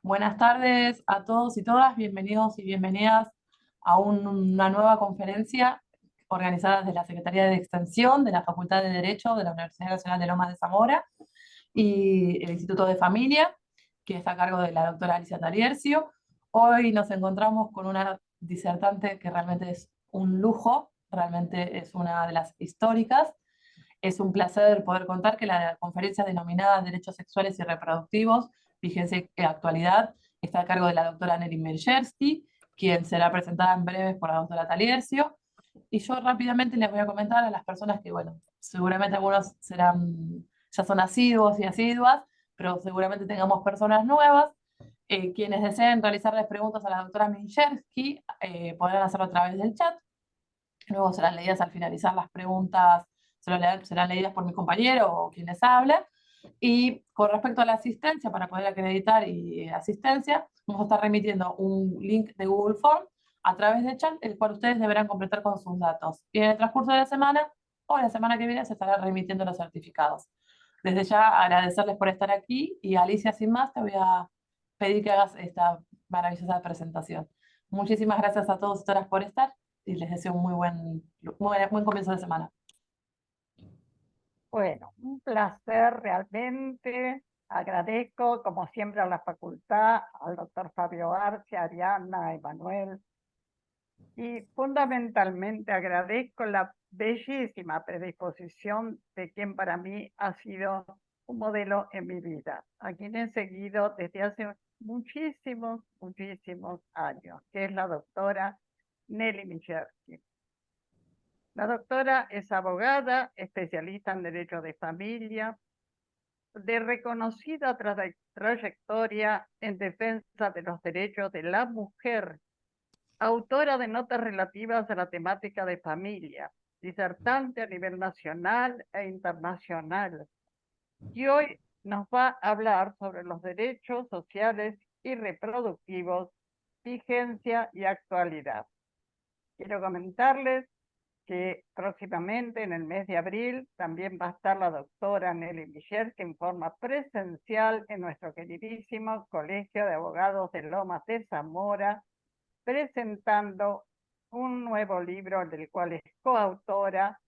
Buenas tardes a todos y todas, bienvenidos y bienvenidas a una nueva conferencia organizada desde la Secretaría de Extensión de la Facultad de Derecho de la Universidad Nacional de Lomas de Zamora y el Instituto de Familia, que está a cargo de la doctora Alicia Taliercio. Hoy nos encontramos con una disertante que realmente es un lujo, realmente es una de las históricas. Es un placer poder contar que la conferencia denominada Derechos Sexuales y Reproductivos, Vigencia y Actualidad, está a cargo de la doctora Nelly Melchersky, quien será presentada en breves por la doctora Taliercio. Y yo rápidamente les voy a comentar a las personas que, bueno, seguramente algunos serán, ya son asiduos y asiduas, pero seguramente tengamos personas nuevas. Quienes deseen realizarles preguntas a la doctora Melchersky podrán hacerlo a través del chat. Luego serán leídas al finalizar las preguntas, serán leídas por mi compañero o quienes hablen. Y con respecto a la asistencia, para poder acreditar y asistencia, vamos a estar remitiendo un link de Google Form a través de chat, el cual ustedes deberán completar con sus datos. Y en el transcurso de la semana o la semana que viene se estarán remitiendo los certificados. Desde ya agradecerles por estar aquí y Alicia, sin más, te voy a pedir que hagas esta maravillosa presentación. Muchísimas gracias a todos y todas por estar y les deseo un muy buen comienzo de semana. Bueno, un placer realmente. Agradezco, como siempre, a la facultad, al doctor Fabio Arce, a Ariana, a Emanuel, y fundamentalmente agradezco la bellísima predisposición de quien para mí ha sido un modelo en mi vida, a quien he seguido desde hace muchísimos años, que es la doctora Nelly Melchersky. La doctora es abogada, especialista en derecho de familia, de reconocida trayectoria en defensa de los derechos de la mujer, autora de notas relativas a la temática de familia, disertante a nivel nacional e internacional. Y hoy nos va a hablar sobre los derechos sociales y reproductivos, vigencia y actualidad. Quiero comentarles que próximamente en el mes de abril también va a estar la doctora Nelly Melchersky en forma presencial en nuestro queridísimo Colegio de Abogados de Lomas de Zamora, presentando un nuevo libro del cual es coautora.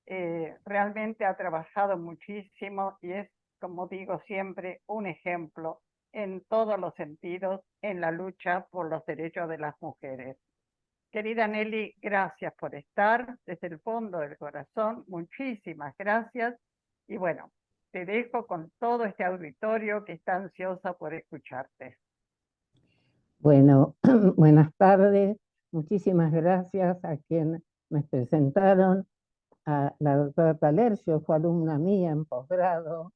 Realmente ha trabajado muchísimo y es, como digo siempre, un ejemplo en todos los sentidos en la lucha por los derechos de las mujeres. Querida Nelly, gracias por estar desde el fondo del corazón, muchísimas gracias. Y bueno, te dejo con todo este auditorio que está ansiosa por escucharte. Bueno, buenas tardes. Muchísimas gracias a quien me presentaron. A la doctora Talercio, fue alumna mía en posgrado.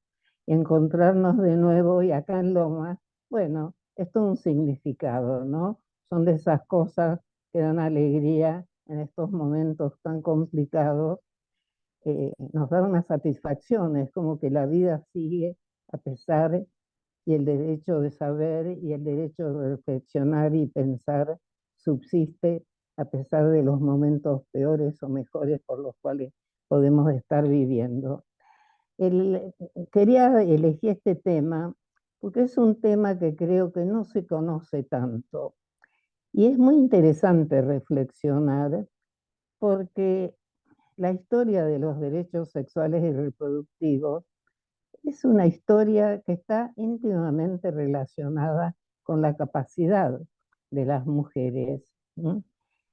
Y encontrarnos de nuevo y acá en Lomas, bueno, es todo un significado, ¿no? Son de esas cosas que dan alegría en estos momentos tan complicados. Nos da una satisfacción, es como que la vida sigue a pesar, y el derecho de saber y el derecho de reflexionar y pensar subsiste a pesar de los momentos peores o mejores por los cuales podemos estar viviendo. Quería elegir este tema porque es un tema que creo que no se conoce tanto y es muy interesante reflexionar porque la historia de los derechos sexuales y reproductivos es una historia que está íntimamente relacionada con la capacidad de las mujeres, ¿no?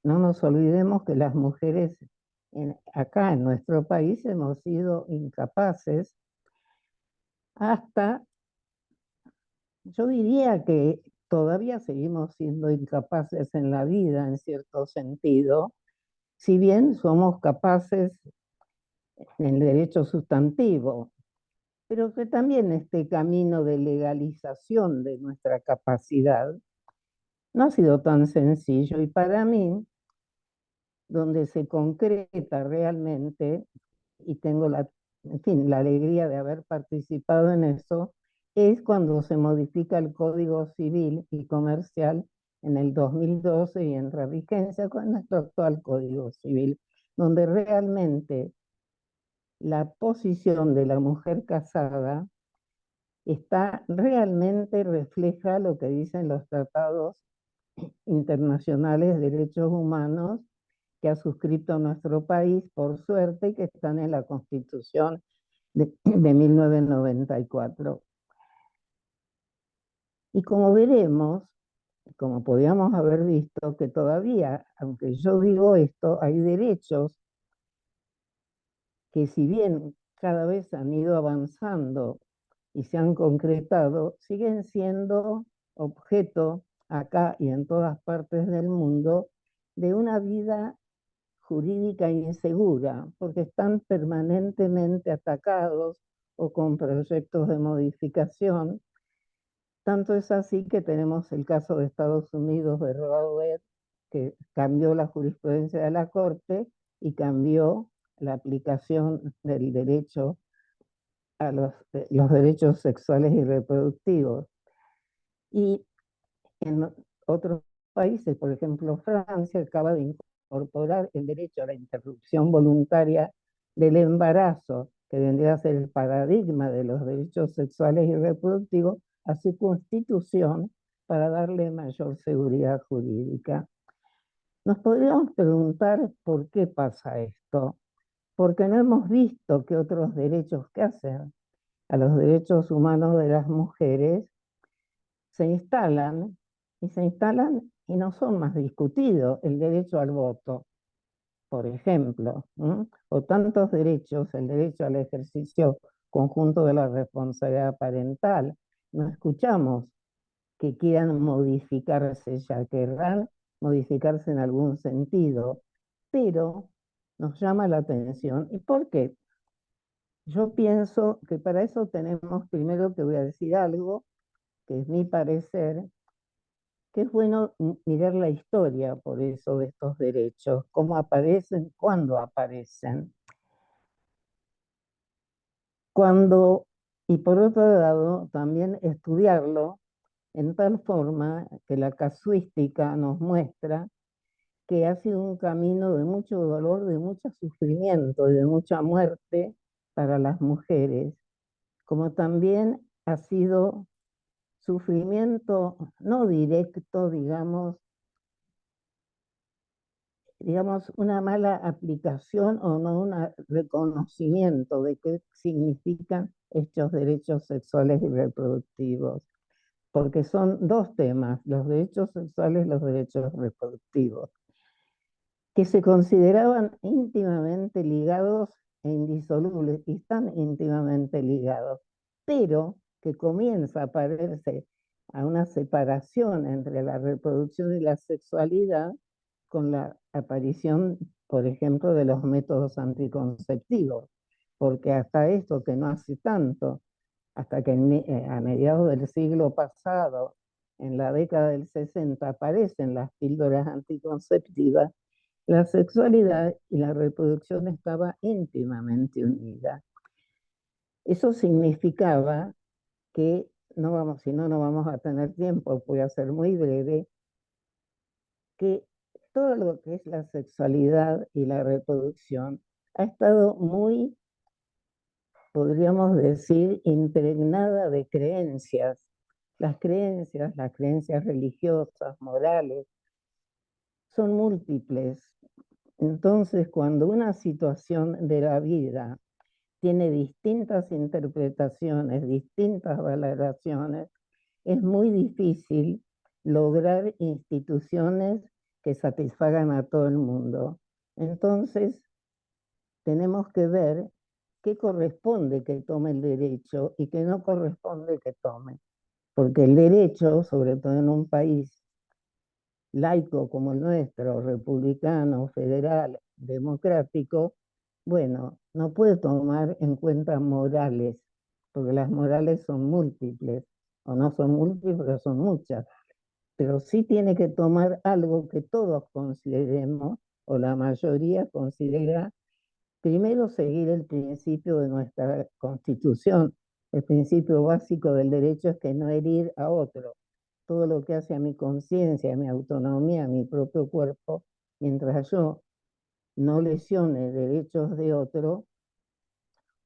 No nos olvidemos que las mujeres acá en nuestro país hemos sido incapaces hasta, yo diría que todavía seguimos siendo incapaces en la vida en cierto sentido, si bien somos capaces en el derecho sustantivo, pero que también este camino de legalización de nuestra capacidad no ha sido tan sencillo y para mí, donde se concreta realmente, y tengo en fin, la alegría de haber participado en eso, es cuando se modifica el Código Civil y Comercial en el 2012 y entra en vigencia con nuestro actual Código Civil, donde realmente la posición de la mujer casada realmente refleja lo que dicen los tratados internacionales de derechos humanos que ha suscrito nuestro país, por suerte, y que están en la Constitución de 1994. Y como veremos, como podíamos haber visto, que todavía, aunque yo digo esto, hay derechos que, si bien cada vez han ido avanzando y se han concretado, siguen siendo objeto acá y en todas partes del mundo de una vida jurídica insegura, porque están permanentemente atacados o con proyectos de modificación. Tanto es así que tenemos el caso de Estados Unidos de Roe Wade, que cambió la jurisprudencia de la Corte y cambió la aplicación del derecho a los derechos sexuales y reproductivos. Y en otros países, por ejemplo, Francia acaba de incorporar el derecho a la interrupción voluntaria del embarazo, que vendría a ser el paradigma de los derechos sexuales y reproductivos, a su constitución para darle mayor seguridad jurídica. Nos podríamos preguntar por qué pasa esto, porque no hemos visto que otros derechos que hacen a los derechos humanos de las mujeres se instalan y no son más discutidos. El derecho al voto, por ejemplo, o tantos derechos, el derecho al ejercicio conjunto de la responsabilidad parental. No escuchamos que quieran modificarse, ya querrán modificarse en algún sentido, pero nos llama la atención. ¿Y por qué? Yo pienso que para eso tenemos primero que voy a decir algo, que es mi parecer, que es bueno mirar la historia por eso de estos derechos, cómo aparecen, cuándo aparecen. Y por otro lado, también estudiarlo en tal forma que la casuística nos muestra que ha sido un camino de mucho dolor, de mucho sufrimiento y de mucha muerte para las mujeres, como también ha sido sufrimiento no directo, digamos, una mala aplicación o no un reconocimiento de qué significan estos derechos sexuales y reproductivos, porque son dos temas, los derechos sexuales y los derechos reproductivos, que se consideraban íntimamente ligados e indisolubles, y están íntimamente ligados, pero que comienza a parecerse a una separación entre la reproducción y la sexualidad con la aparición, por ejemplo, de los métodos anticonceptivos, porque hasta esto que no hace tanto, hasta que a mediados del siglo pasado, en la década del 60, aparecen las píldoras anticonceptivas, la sexualidad y la reproducción estaba íntimamente unida. Eso significaba que, si no vamos a tener tiempo, voy a ser muy breve, que todo lo que es la sexualidad y la reproducción ha estado muy, podríamos decir, impregnada de creencias. Las creencias religiosas, morales, son múltiples. Entonces, cuando una situación de la vida tiene distintas interpretaciones, distintas valoraciones, es muy difícil lograr instituciones que satisfagan a todo el mundo. Entonces, tenemos que ver qué corresponde que tome el derecho y qué no corresponde que tome. Porque el derecho, sobre todo en un país laico como el nuestro, republicano, federal, democrático, bueno, no puede tomar en cuenta morales, porque las morales son múltiples, o no son múltiples, pero son muchas. Pero sí tiene que tomar algo que todos consideremos, o la mayoría considera, primero seguir el principio de nuestra Constitución. El principio básico del derecho es que no herir a otro. Todo lo que hace a mi conciencia, a mi autonomía, a mi propio cuerpo, mientras yo no lesione derechos de otro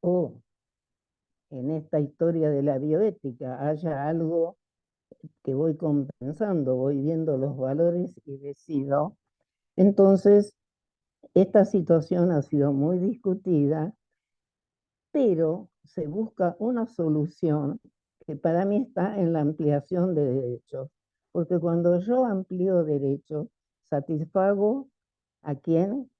o en esta historia de la bioética haya algo que voy compensando, voy viendo los valores y decido. Entonces, esta situación ha sido muy discutida, pero se busca una solución que para mí está en la ampliación de derechos, porque cuando yo amplío derechos, satisfago a quien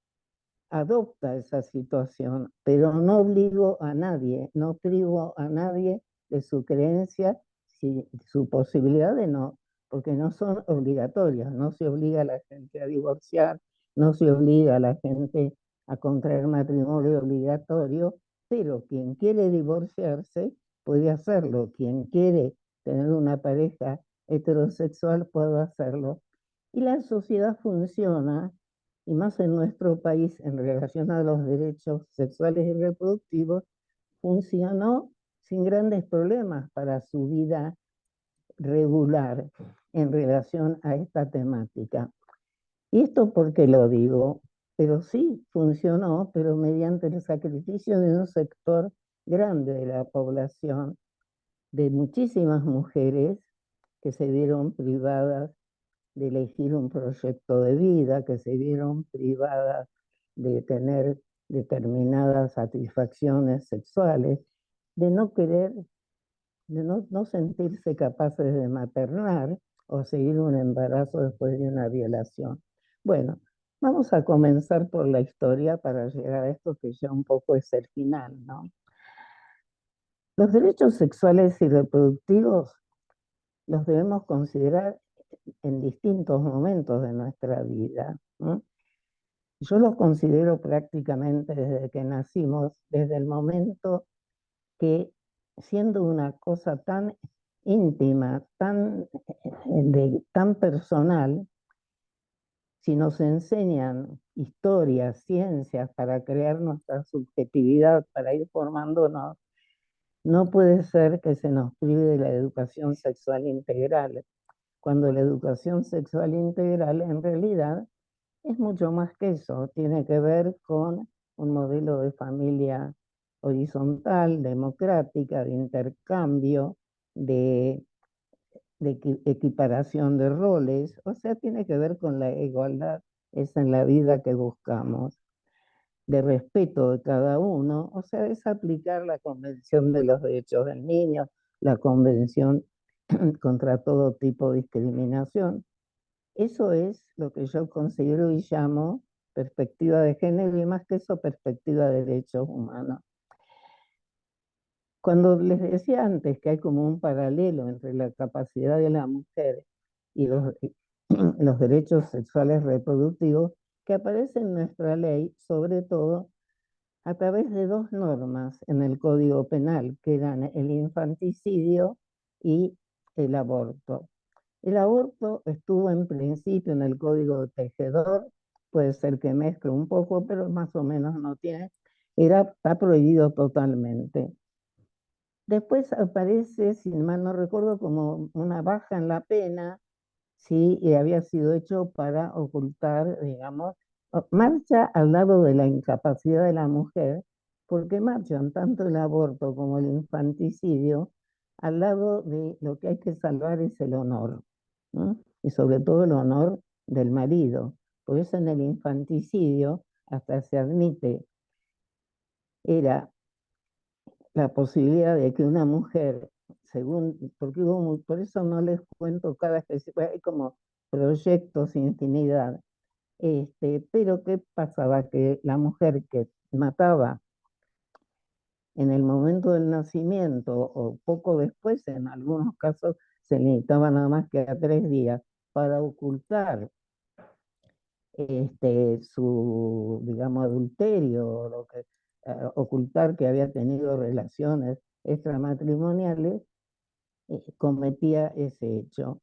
adopta esa situación, pero no obligo a nadie, no privo a nadie de su creencia, su posibilidad de no, porque no son obligatorias, no se obliga a la gente a divorciar, no se obliga a la gente a contraer matrimonio obligatorio, pero quien quiere divorciarse puede hacerlo, quien quiere tener una pareja heterosexual puede hacerlo. Y la sociedad funciona, y más en nuestro país en relación a los derechos sexuales y reproductivos, funcionó sin grandes problemas para su vida regular en relación a esta temática. ¿Y esto por qué lo digo? Pero sí funcionó, pero mediante el sacrificio de un sector grande de la población, de muchísimas mujeres que se vieron privadas de elegir un proyecto de vida, que se vieron privadas de tener determinadas satisfacciones sexuales, de no querer, de no sentirse capaces de maternar o seguir un embarazo después de una violación. Bueno, vamos a comenzar por la historia para llegar a esto que ya un poco es el final, ¿no? Los derechos sexuales y reproductivos los debemos considerar en distintos momentos de nuestra vida, ¿no? Yo los considero prácticamente desde que nacimos, desde el momento que, siendo una cosa tan íntima, tan personal, si nos enseñan historias, ciencias para crear nuestra subjetividad, para ir formándonos, no puede ser que se nos prive de la educación sexual integral, cuando la educación sexual integral en realidad es mucho más que eso, tiene que ver con un modelo de familia horizontal, democrática, de intercambio, de, equiparación de roles, o sea, tiene que ver con la igualdad, es en la vida que buscamos, de respeto de cada uno, o sea, es aplicar la Convención de los Derechos del Niño, la Convención contra todo tipo de discriminación. Eso es lo que yo considero y llamo perspectiva de género, y más que eso, perspectiva de derechos humanos. Cuando les decía antes que hay como un paralelo entre la capacidad de la mujer y los derechos sexuales reproductivos, que aparece en nuestra ley, sobre todo a través de dos normas en el Código Penal, que eran el infanticidio y el aborto. El aborto estuvo en principio en el Código Tejedor, puede ser que mezcle un poco, pero más o menos no tiene, está prohibido totalmente. Después aparece, si mal no recuerdo, como una baja en la pena, sí, y había sido hecho para ocultar, digamos, marcha al lado de la incapacidad de la mujer, porque marchan tanto el aborto como el infanticidio al lado de lo que hay que salvar es el honor, ¿no? Y sobre todo el honor del marido. Por eso en el infanticidio hasta se admite, era la posibilidad de que una mujer, porque por eso no les cuento cada especie, hay como proyectos, infinidad, pero ¿qué pasaba? Que la mujer que mataba en el momento del nacimiento o poco después, en algunos casos se limitaba nada más que a 3 días, para ocultar su, digamos, adulterio, ocultar que había tenido relaciones extramatrimoniales, cometía ese hecho.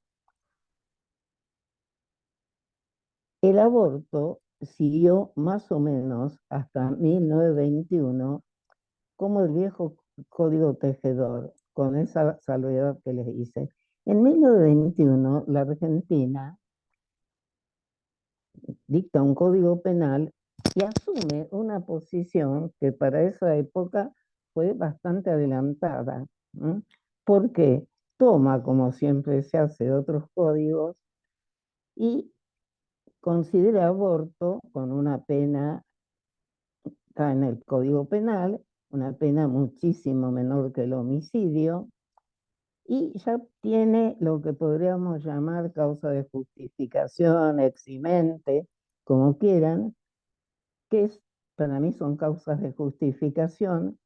El aborto siguió más o menos hasta 1921 como el viejo Código Tejedor, con esa salvedad que les hice. En 1921, la Argentina dicta un código penal y asume una posición que para esa época fue bastante adelantada. ¿Mm? Porque toma, como siempre se hace, otros códigos y considera aborto con una pena, está en el Código Penal, una pena muchísimo menor que el homicidio, y ya tiene lo que podríamos llamar causa de justificación, eximente, como quieran, que es, para mí son causas de justificación.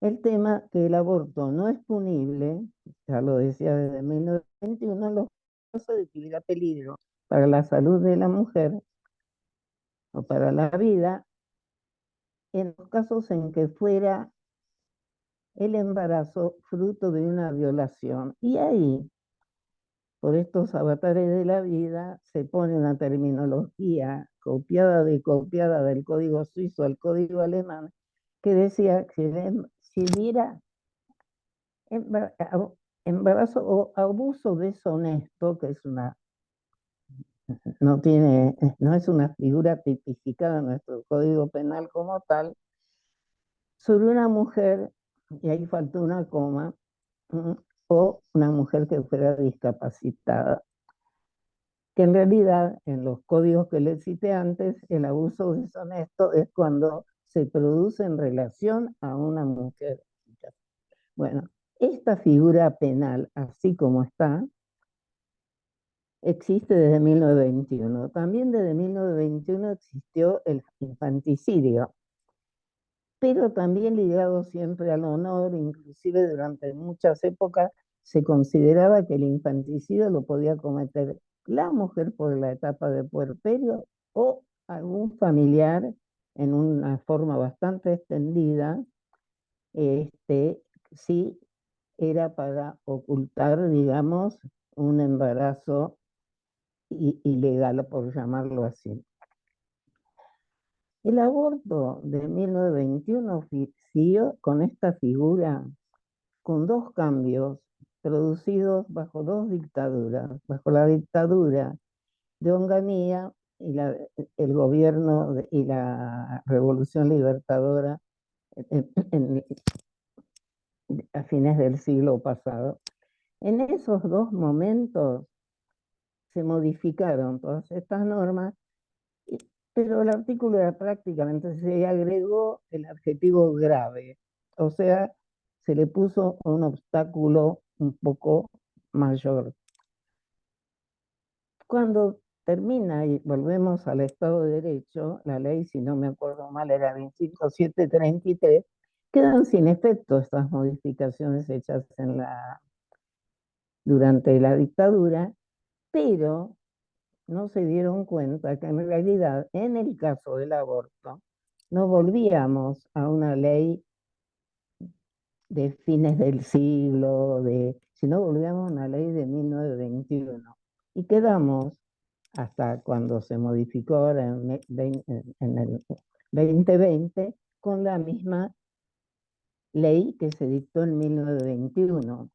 El tema que el aborto no es punible, ya lo decía desde 1921, en los casos de que hubiera peligro para la salud de la mujer o para la vida, en los casos en que fuera el embarazo fruto de una violación. Y ahí, por estos avatares de la vida, se pone una terminología copiada del código suizo al código alemán, que decía que si hubiera embarazo o abuso deshonesto, que es no es una figura tipificada en nuestro código penal como tal, sobre una mujer, y ahí faltó una coma, o una mujer que fuera discapacitada. Que en realidad, en los códigos que les cité antes, el abuso deshonesto es cuando se produce en relación a una mujer. Bueno, esta figura penal, así como está, existe desde 1921. También desde 1921 existió el infanticidio, pero también ligado siempre al honor, inclusive durante muchas épocas se consideraba que el infanticidio lo podía cometer la mujer por la etapa de puerperio o algún familiar en una forma bastante extendida, si era para ocultar, digamos, un embarazo ilegal, por llamarlo así. El aborto de 1921 siguió con esta figura, con dos cambios producidos bajo dos dictaduras, bajo la dictadura de Onganía y el gobierno y la Revolución Libertadora a fines del siglo pasado. En esos dos momentos se modificaron todas estas normas, pero el artículo era prácticamente, se agregó el adjetivo grave, o sea, se le puso un obstáculo un poco mayor. Cuando termina y volvemos al Estado de Derecho, la ley, si no me acuerdo mal, era 25733, quedan sin efecto estas modificaciones hechas durante la dictadura, pero no se dieron cuenta que en realidad, en el caso del aborto, no volvíamos a una ley de fines del siglo, sino volvíamos a una ley de 1921. Y quedamos, hasta cuando se modificó ahora en el 2020, con la misma ley que se dictó en 1921.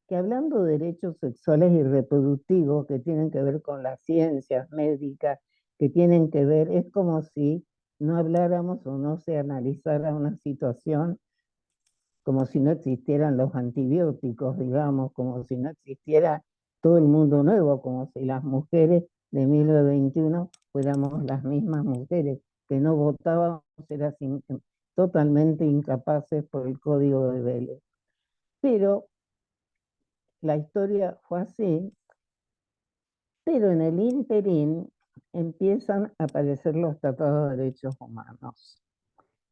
Que hablando de derechos sexuales y reproductivos que tienen que ver con las ciencias médicas, que tienen que ver, es como si no habláramos o no se analizara una situación como si no existieran los antibióticos, digamos, como si no existiera todo el mundo nuevo, como si las mujeres de 1921 fuéramos las mismas mujeres que no votábamos, eran totalmente incapaces por el Código de Vélez. Pero la historia fue así, pero en el ínterin empiezan a aparecer los tratados de derechos humanos.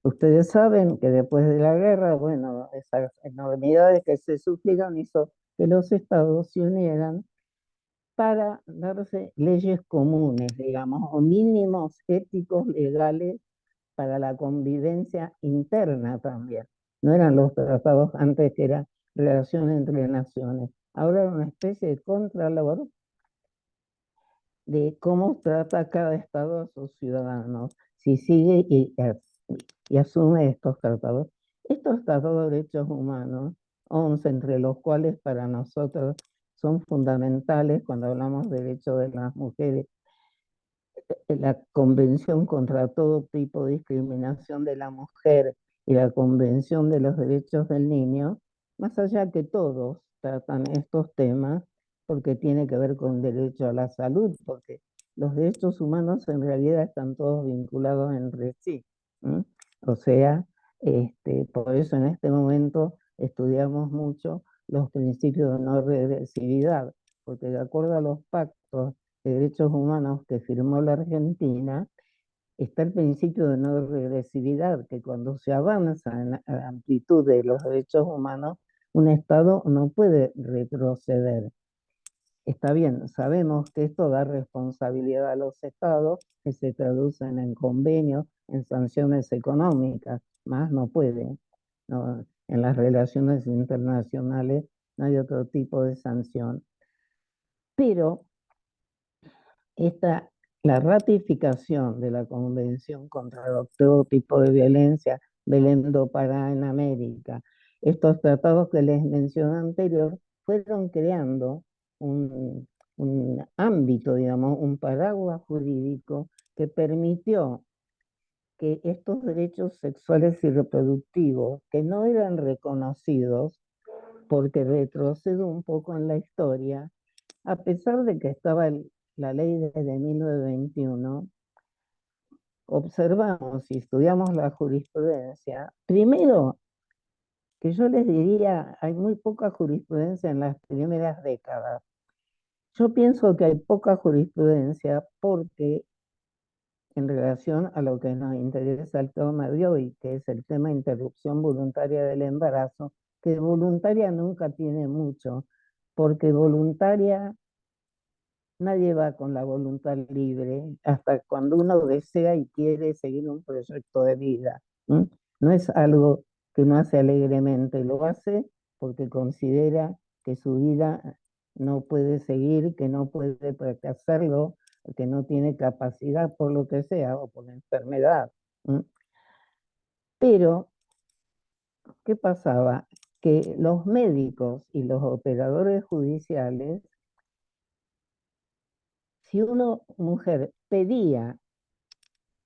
Ustedes saben que después de la guerra, bueno, esas enormidades que se sufrieron hizo que los estados se unieran para darse leyes comunes, digamos, o mínimos éticos legales para la convivencia interna también. No eran los tratados antes que era relación entre naciones. Ahora era una especie de contralor de cómo trata cada estado a sus ciudadanos, si sigue y asume estos tratados. Estos tratados de derechos humanos, 11 entre los cuales para nosotros son fundamentales cuando hablamos de derechos de las mujeres, la Convención contra todo tipo de discriminación de la mujer, y la Convención de los Derechos del Niño, más allá que todos tratan estos temas, porque tiene que ver con derecho a la salud, porque los derechos humanos en realidad están todos vinculados entre sí. O sea, por eso en este momento estudiamos mucho los principios de no regresividad, porque de acuerdo a los pactos de derechos humanos que firmó la Argentina, está el principio de no regresividad, que cuando se avanza en la amplitud de los derechos humanos, un Estado no puede retroceder. Está bien, sabemos que esto da responsabilidad a los Estados, que se traducen en convenios, en sanciones económicas, más no puede. No, en las relaciones internacionales no hay otro tipo de sanción. Pero la ratificación de la Convención contra todo tipo de violencia, Belém do Pará en América, estos tratados que les mencioné anterior, fueron creando un ámbito, digamos, un paraguas jurídico que permitió que estos derechos sexuales y reproductivos, que no eran reconocidos, porque retrocedo un poco en la historia, a pesar de que estaba la ley desde 1921, observamos y estudiamos la jurisprudencia. Primero, que yo les diría, hay muy poca jurisprudencia en las primeras décadas. Yo pienso que hay poca jurisprudencia porque en relación a lo que nos interesa el tema de hoy, que es el tema de interrupción voluntaria del embarazo, que voluntaria nunca tiene mucho, porque voluntaria nadie va con la voluntad libre hasta cuando uno desea y quiere seguir un proyecto de vida. No es algo que uno hace alegremente, lo hace porque considera que su vida no puede seguir, que no puede hacerlo, que no tiene capacidad por lo que sea o por enfermedad. Pero, ¿qué pasaba? Que los médicos y los operadores judiciales, si una mujer pedía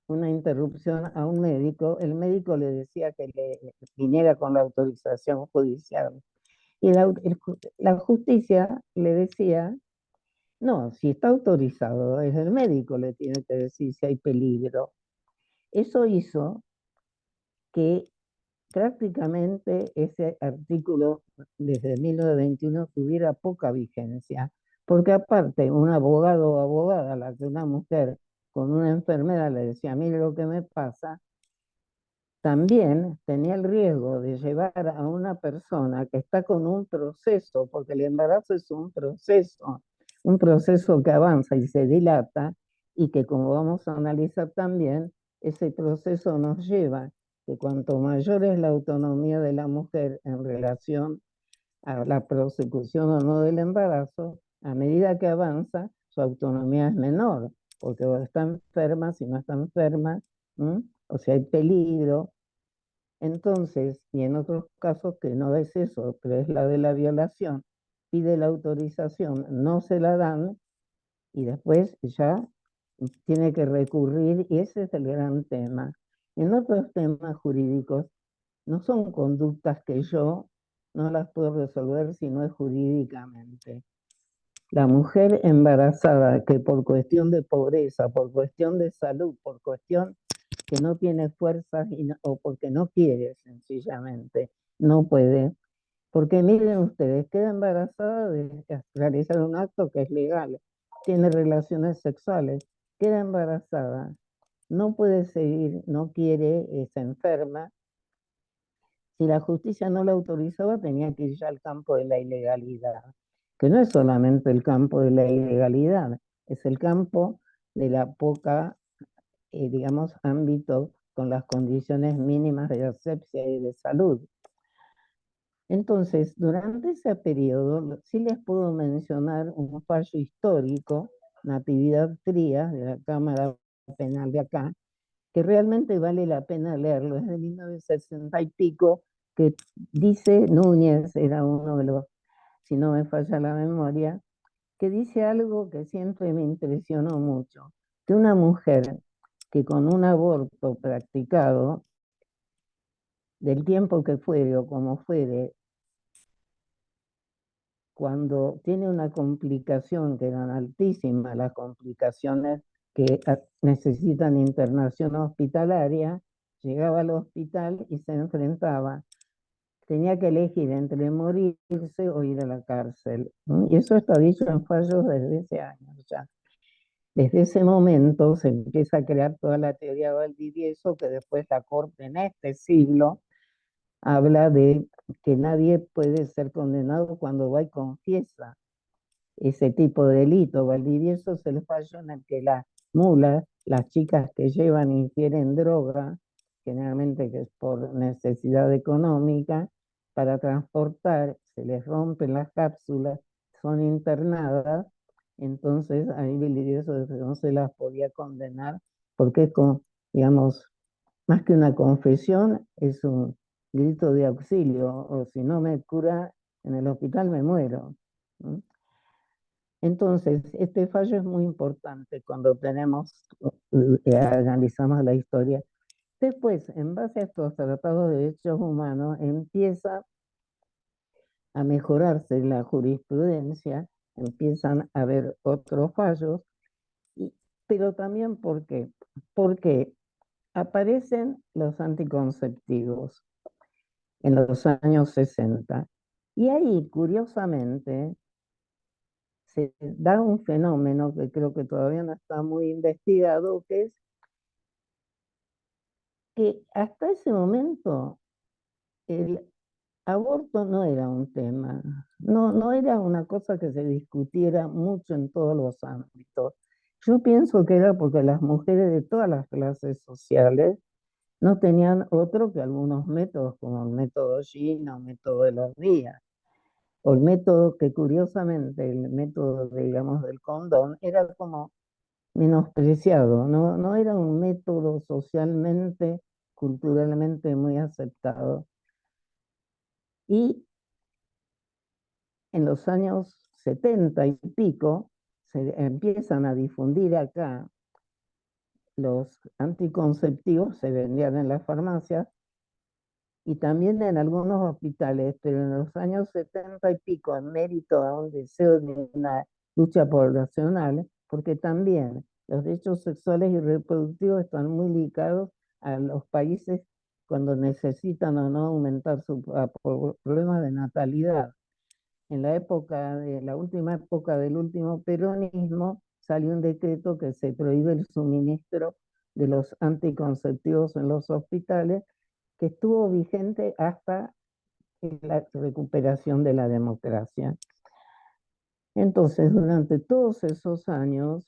una interrupción a un médico, el médico le decía que le viniera con la autorización judicial. Y la justicia le decía, no, si está autorizado, es el médico le tiene que decir si hay peligro. Eso hizo que prácticamente ese artículo desde 1921 tuviera poca vigencia, porque aparte un abogado o abogada a la que una mujer con una enfermedad le decía, mire lo que me pasa, también tenía el riesgo de llevar a una persona que está con un proceso, porque el embarazo es un proceso que avanza y se dilata, y que como vamos a analizar también, ese proceso nos lleva que cuanto mayor es la autonomía de la mujer en relación a la prosecución o no del embarazo, a medida que avanza, su autonomía es menor, porque o está enferma, si no está enferma, o si hay peligro. Entonces, y en otros casos que no es eso, pero es la de la violación, pide la autorización, no se la dan, y después ya tiene que recurrir, y ese es el gran tema. En otros temas jurídicos, no son conductas que yo no las puedo resolver si no es jurídicamente. La mujer embarazada que por cuestión de pobreza, por cuestión de salud, por cuestión que no tiene fuerzas o porque no quiere sencillamente, no puede, porque miren ustedes, queda embarazada de realizar un acto que es legal, tiene relaciones sexuales, queda embarazada, no puede seguir, no quiere, se enferma. Si la justicia no la autorizaba, tenía que ir ya al campo de la ilegalidad, que no es solamente el campo de la ilegalidad, es el campo de la poca, digamos, ámbito con las condiciones mínimas de asepsia y de salud. Entonces, durante ese periodo, sí les puedo mencionar un fallo histórico, Natividad Trías, de la Cámara Penal de acá, que realmente vale la pena leerlo, es de 1960 y pico, que dice, Núñez era uno de los, si no me falla la memoria, que dice algo que siempre me impresionó mucho, que una mujer que con un aborto practicado del tiempo que fuere o como fuere, cuando tiene una complicación, que eran altísimas las complicaciones que necesitan internación hospitalaria, llegaba al hospital y se enfrentaba, tenía que elegir entre morirse o ir a la cárcel. Y eso está dicho en fallos desde ese año ya. Desde ese momento se empieza a crear toda la teoría de Valdivieso, que después la Corte en este siglo habla de que nadie puede ser condenado cuando va y confiesa ese tipo de delito. Valdivieso es el fallo en el que las mulas, las chicas que llevan e ingieren droga, generalmente que es por necesidad económica, para transportar, se les rompen las cápsulas, son internadas, entonces ahí Valdivieso no se las podía condenar porque es como, digamos, más que una confesión, es un grito de auxilio, o si no me cura en el hospital me muero. Entonces, este fallo es muy importante cuando analizamos la historia. Después, en base a estos tratados de derechos humanos, empieza a mejorarse la jurisprudencia, empiezan a haber otros fallos, pero también ¿por qué? Porque aparecen los anticonceptivos en los años 60. Y ahí, curiosamente, se da un fenómeno que creo que todavía no está muy investigado, que es que hasta ese momento el aborto no era un tema, no era una cosa que se discutiera mucho en todos los ámbitos. Yo pienso que era porque las mujeres de todas las clases sociales no tenían otro que algunos métodos, como el método Gina, el método de los días, o el método que curiosamente, el método, digamos, del condón, era como menospreciado, no era un método socialmente, culturalmente muy aceptado. Y en los años 70 y pico se empiezan a difundir acá los anticonceptivos, se vendían en las farmacias y también en algunos hospitales, pero en los años 70 y pico, en mérito a un deseo de una lucha poblacional, porque también los derechos sexuales y reproductivos están muy ligados a los países cuando necesitan o no aumentar su problemas de natalidad. En la última época del último peronismo, salió un decreto que se prohíbe el suministro de los anticonceptivos en los hospitales, que estuvo vigente hasta la recuperación de la democracia. Entonces, durante todos esos años,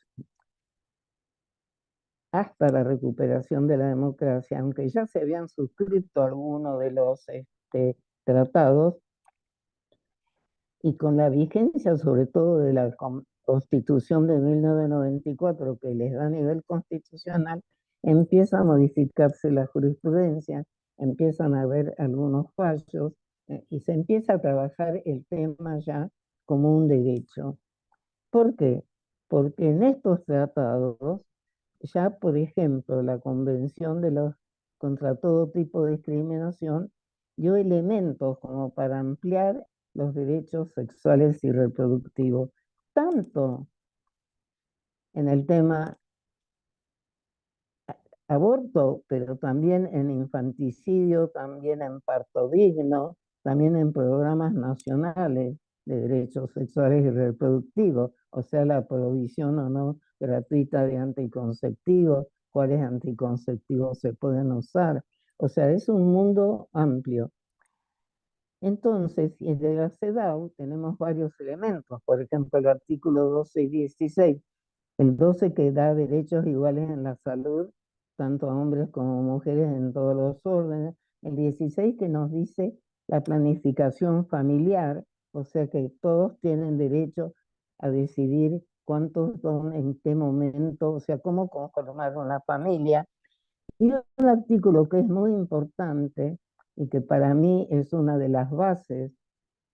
hasta la recuperación de la democracia, aunque ya se habían suscrito algunos de los tratados, y con la vigencia sobre todo de la Constitución de 1994, que les da a nivel constitucional, empieza a modificarse la jurisprudencia, empiezan a haber algunos fallos y se empieza a trabajar el tema ya como un derecho. ¿Por qué? Porque en estos tratados, ya por ejemplo, la Convención de los contra todo tipo de discriminación dio elementos como para ampliar los derechos sexuales y reproductivos, tanto en el tema aborto, pero también en infanticidio, también en parto digno, también en programas nacionales de derechos sexuales y reproductivos, o sea, la provisión o no gratuita de anticonceptivos, cuáles anticonceptivos se pueden usar. O sea, es un mundo amplio. Entonces, de la CEDAW tenemos varios elementos, por ejemplo, el artículo 12 y 16, el 12 que da derechos iguales en la salud, tanto a hombres como a mujeres en todos los órdenes, el 16 que nos dice la planificación familiar, o sea que todos tienen derecho a decidir cuántos son, en qué momento, o sea, cómo conformar una familia. Y un artículo que es muy importante y que para mí es una de las bases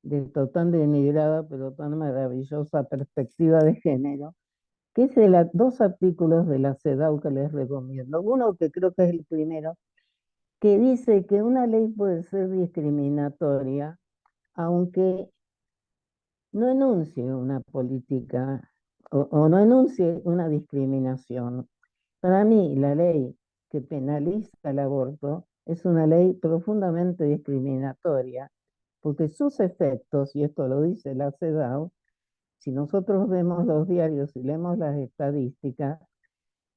de tan denigrada pero tan maravillosa perspectiva de género, que es de dos artículos de la CEDAW que les recomiendo. Uno que creo que es el primero, que dice que una ley puede ser discriminatoria aunque no enuncie una política o no enuncie una discriminación. Para mí, la ley que penaliza el aborto es una ley profundamente discriminatoria, porque sus efectos, y esto lo dice la CEDAW, si nosotros vemos los diarios y leemos las estadísticas,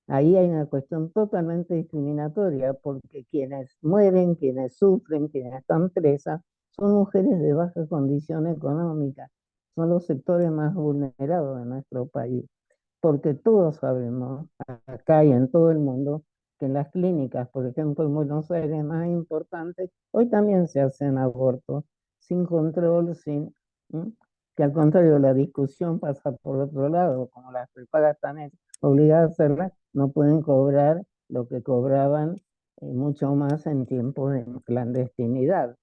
ahí hay una cuestión totalmente discriminatoria, porque quienes mueren, quienes sufren, quienes están presas, son mujeres de baja condición económica, son los sectores más vulnerados de nuestro país, porque todos sabemos, acá y en todo el mundo, que en las clínicas, por ejemplo, en Buenos Aires más importantes, hoy también se hacen abortos sin control, sin, ¿m? Que al contrario, la discusión pasa por otro lado, como las prepagas están obligadas a hacerlas, no pueden cobrar lo que cobraban mucho más en tiempos de clandestinidad.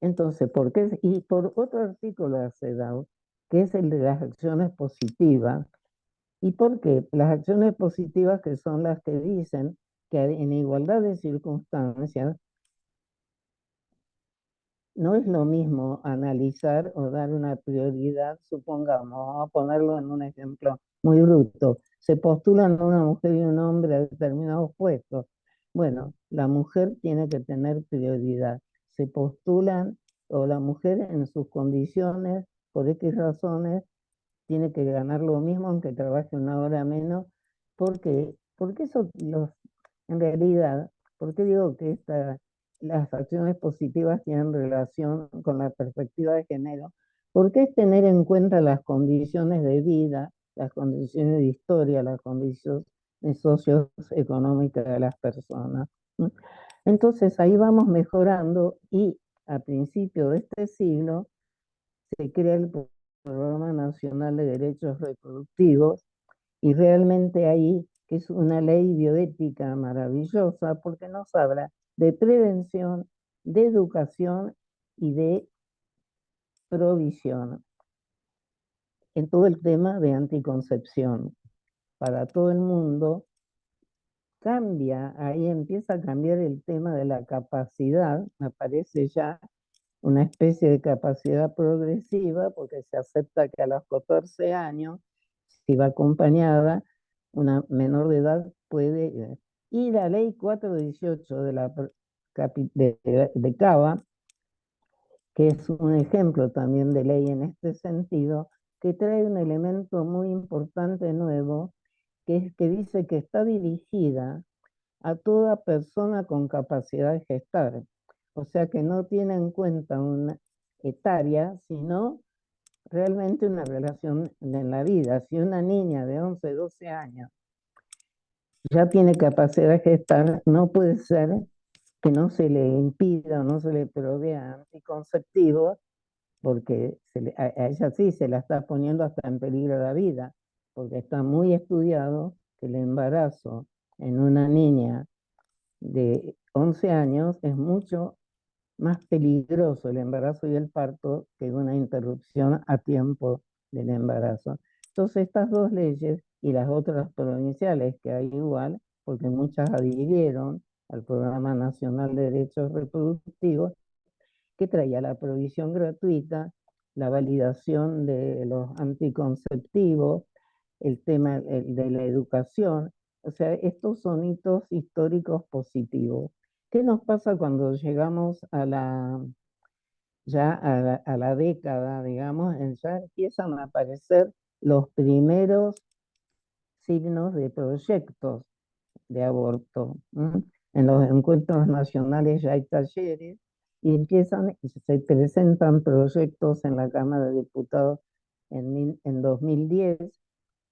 Entonces, ¿por qué? Y por otro artículo de la CEDAW, que es el de las acciones positivas. ¿Y por qué? Las acciones positivas, que son las que dicen que en igualdad de circunstancias no es lo mismo analizar o dar una prioridad, supongamos, vamos a ponerlo en un ejemplo muy bruto, se postulan una mujer y un hombre a determinados puestos. Bueno, la mujer tiene que tener prioridad. Se postulan, o la mujer en sus condiciones, por X razones, tiene que ganar lo mismo aunque trabaje una hora menos. ¿Por qué? Porque eso en realidad, ¿por qué digo que las acciones positivas tienen relación con la perspectiva de género? Porque es tener en cuenta las condiciones de vida, las condiciones de historia, las condiciones socioeconómicas de las personas. Entonces ahí vamos mejorando, y a principios de este siglo se crea el Programa Nacional de Derechos Reproductivos, y realmente ahí, que es una ley bioética maravillosa, porque nos habla de prevención, de educación y de provisión en todo el tema de anticoncepción para todo el mundo. Cambia, ahí empieza a cambiar el tema de la capacidad, aparece ya una especie de capacidad progresiva, porque se acepta que a los 14 años, si va acompañada, una menor de edad puede. Y la ley 418 de Cava, que es un ejemplo también de ley en este sentido, que trae un elemento muy importante nuevo, que es que dice que está dirigida a toda persona con capacidad de gestar. O sea que no tiene en cuenta una etaria, sino realmente una relación en la vida. Si una niña de 11, 12 años ya tiene capacidad de gestar, no puede ser que no se le impida o no se le provea anticonceptivos, porque a ella sí se la está poniendo hasta en peligro la vida, porque está muy estudiado que el embarazo en una niña de 11 años es mucho más peligroso, el embarazo y el parto, que una interrupción a tiempo del embarazo. Entonces estas dos leyes y las otras provinciales que hay igual, porque muchas adhirieron al Programa Nacional de Derechos Reproductivos, que traía la provisión gratuita, la validación de los anticonceptivos, el tema de la educación. O sea, estos son hitos históricos positivos. ¿Qué nos pasa cuando llegamos a la década, digamos? Ya empiezan a aparecer los primeros signos de proyectos de aborto. En los encuentros nacionales ya hay talleres, y se presentan proyectos en la Cámara de Diputados en 2010,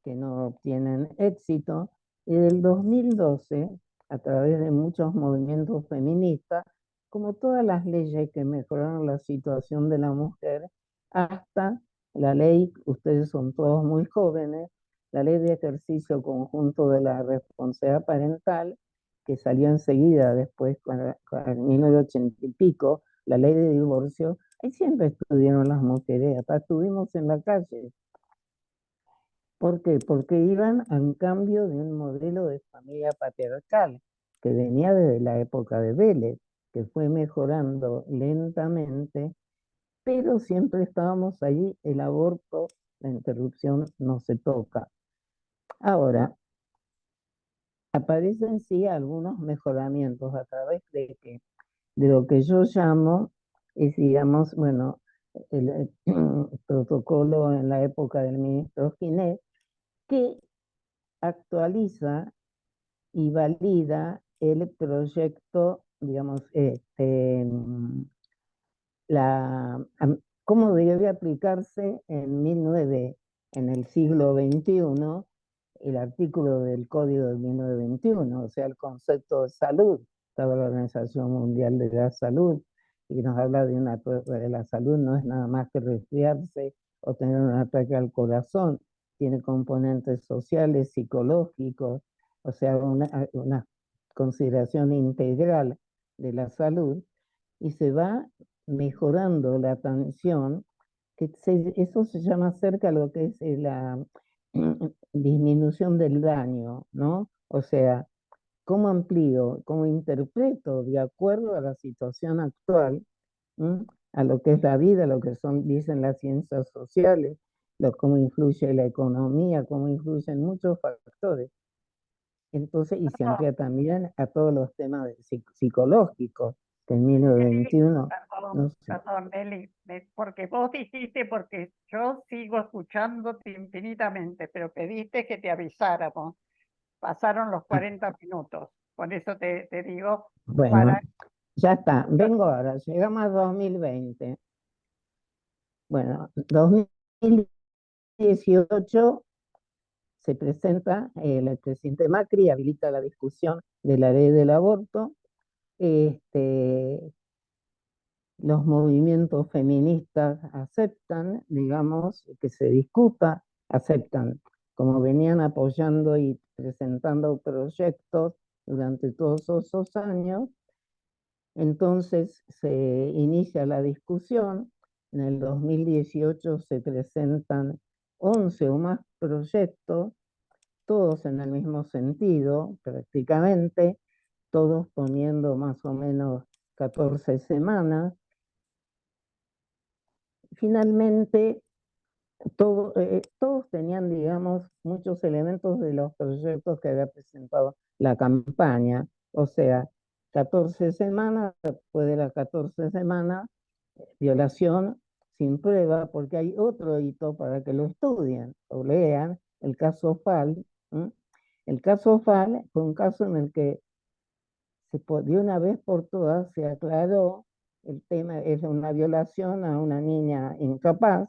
que no obtienen éxito, y del 2012, a través de muchos movimientos feministas, como todas las leyes que mejoraron la situación de la mujer, hasta la ley, ustedes son todos muy jóvenes, la ley de ejercicio conjunto de la responsabilidad parental, que salió enseguida después, en 1980 y pico, la ley de divorcio. Ahí siempre estuvieron las mujeres, hasta estuvimos en la calle. ¿Por qué? Porque iban a un cambio de un modelo de familia patriarcal, que venía desde la época de Vélez, que fue mejorando lentamente, pero siempre estábamos allí, el aborto, la interrupción no se toca. Ahora, aparecen sí algunos mejoramientos a través de lo que yo llamo, es digamos, bueno, el protocolo en la época del ministro Ginés, que actualiza y valida el proyecto, digamos, cómo debe aplicarse en el siglo XXI, el artículo del Código de 1921, o sea, el concepto de salud. Estaba la Organización Mundial de la Salud, y nos habla de la salud, no es nada más que resfriarse o tener un ataque al corazón, tiene componentes sociales, psicológicos, o sea, una consideración integral de la salud, y se va mejorando la atención, eso se llama cerca lo que es la disminución del daño, ¿no? O sea, cómo amplío, cómo interpreto de acuerdo a la situación actual, a lo que es la vida, lo que dicen las ciencias sociales, cómo influye la economía, cómo influyen muchos factores. Entonces, y se amplía también a todos los temas psicológicos, que en 1921, no sé. Perdón, Nelly, porque vos dijiste, porque yo sigo escuchándote infinitamente, pero pediste que te avisáramos. Pasaron los 40 minutos, por eso te digo, Bueno, ya está, vengo ahora, llegamos a 2020. Bueno, 2018 se presenta, el presidente Macri habilita la discusión de la ley del aborto. Los movimientos feministas aceptan, digamos, que se discuta, aceptan, como venían apoyando y presentando proyectos durante todos esos años. Entonces se inicia la discusión. En el 2018 se presentan 11 o más proyectos, todos en el mismo sentido, prácticamente, todos poniendo más o menos 14 semanas. Finalmente, todos tenían, digamos, muchos elementos de los proyectos que había presentado la campaña, o sea, 14 semanas, después de las 14 semanas, violación sin prueba, porque hay otro hito para que lo estudien o lean, el caso Fall. El caso Fall fue un caso en el que de una vez por todas se aclaró el tema, es una violación a una niña incapaz,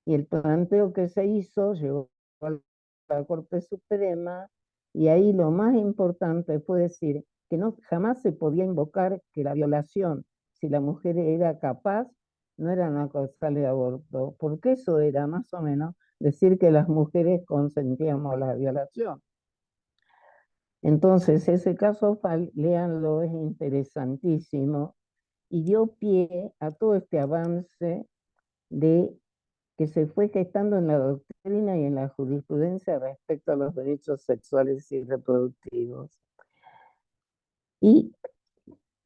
y el planteo que se hizo llegó a la Corte Suprema, y ahí lo más importante fue decir que jamás se podía invocar que la violación, si la mujer era capaz, no era una causal de aborto, porque eso era más o menos decir que las mujeres consentíamos la violación. Entonces, ese caso, léanlo, es interesantísimo, y dio pie a todo este avance que se fue gestando en la doctrina y en la jurisprudencia respecto a los derechos sexuales y reproductivos. ¿Y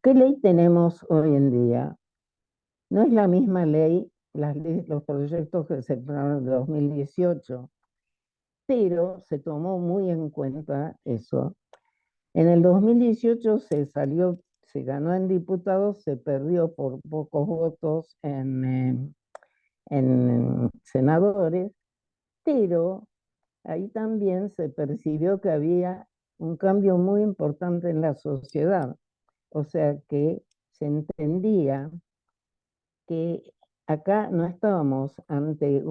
qué ley tenemos hoy en día? No es la misma ley, los proyectos que se aprobaron en 2018, pero se tomó muy en cuenta eso. En el 2018 se ganó en diputados, se perdió por pocos votos en senadores, pero ahí también se percibió que había un cambio muy importante en la sociedad. O sea que se entendía que acá no estábamos ante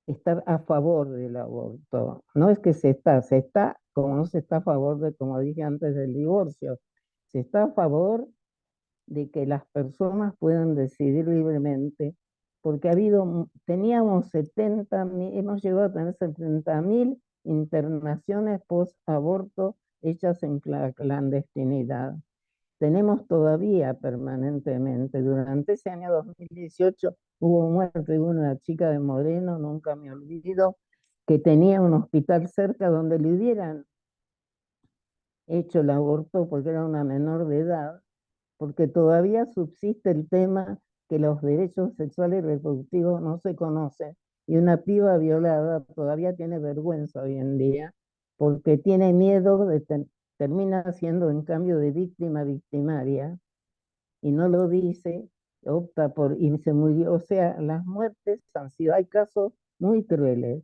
estar a favor del aborto. No es que se está como no se está a favor de, como dije antes, del divorcio. Se está a favor de que las personas puedan decidir libremente, porque teníamos 70.000, hemos llegado a tener 70.000 internaciones post-aborto hechas en clandestinidad. Tenemos todavía permanentemente, durante ese año 2018 hubo muerte de una chica de Moreno, nunca me olvido, que tenía un hospital cerca donde le hubieran hecho el aborto porque era una menor de edad, porque todavía subsiste el tema que los derechos sexuales y reproductivos no se conocen, y una piba violada todavía tiene vergüenza hoy en día, porque tiene miedo de termina siendo en cambio de víctima victimaria, y no lo dice, opta por, y se murió, o sea, las muertes han sido, hay casos muy crueles,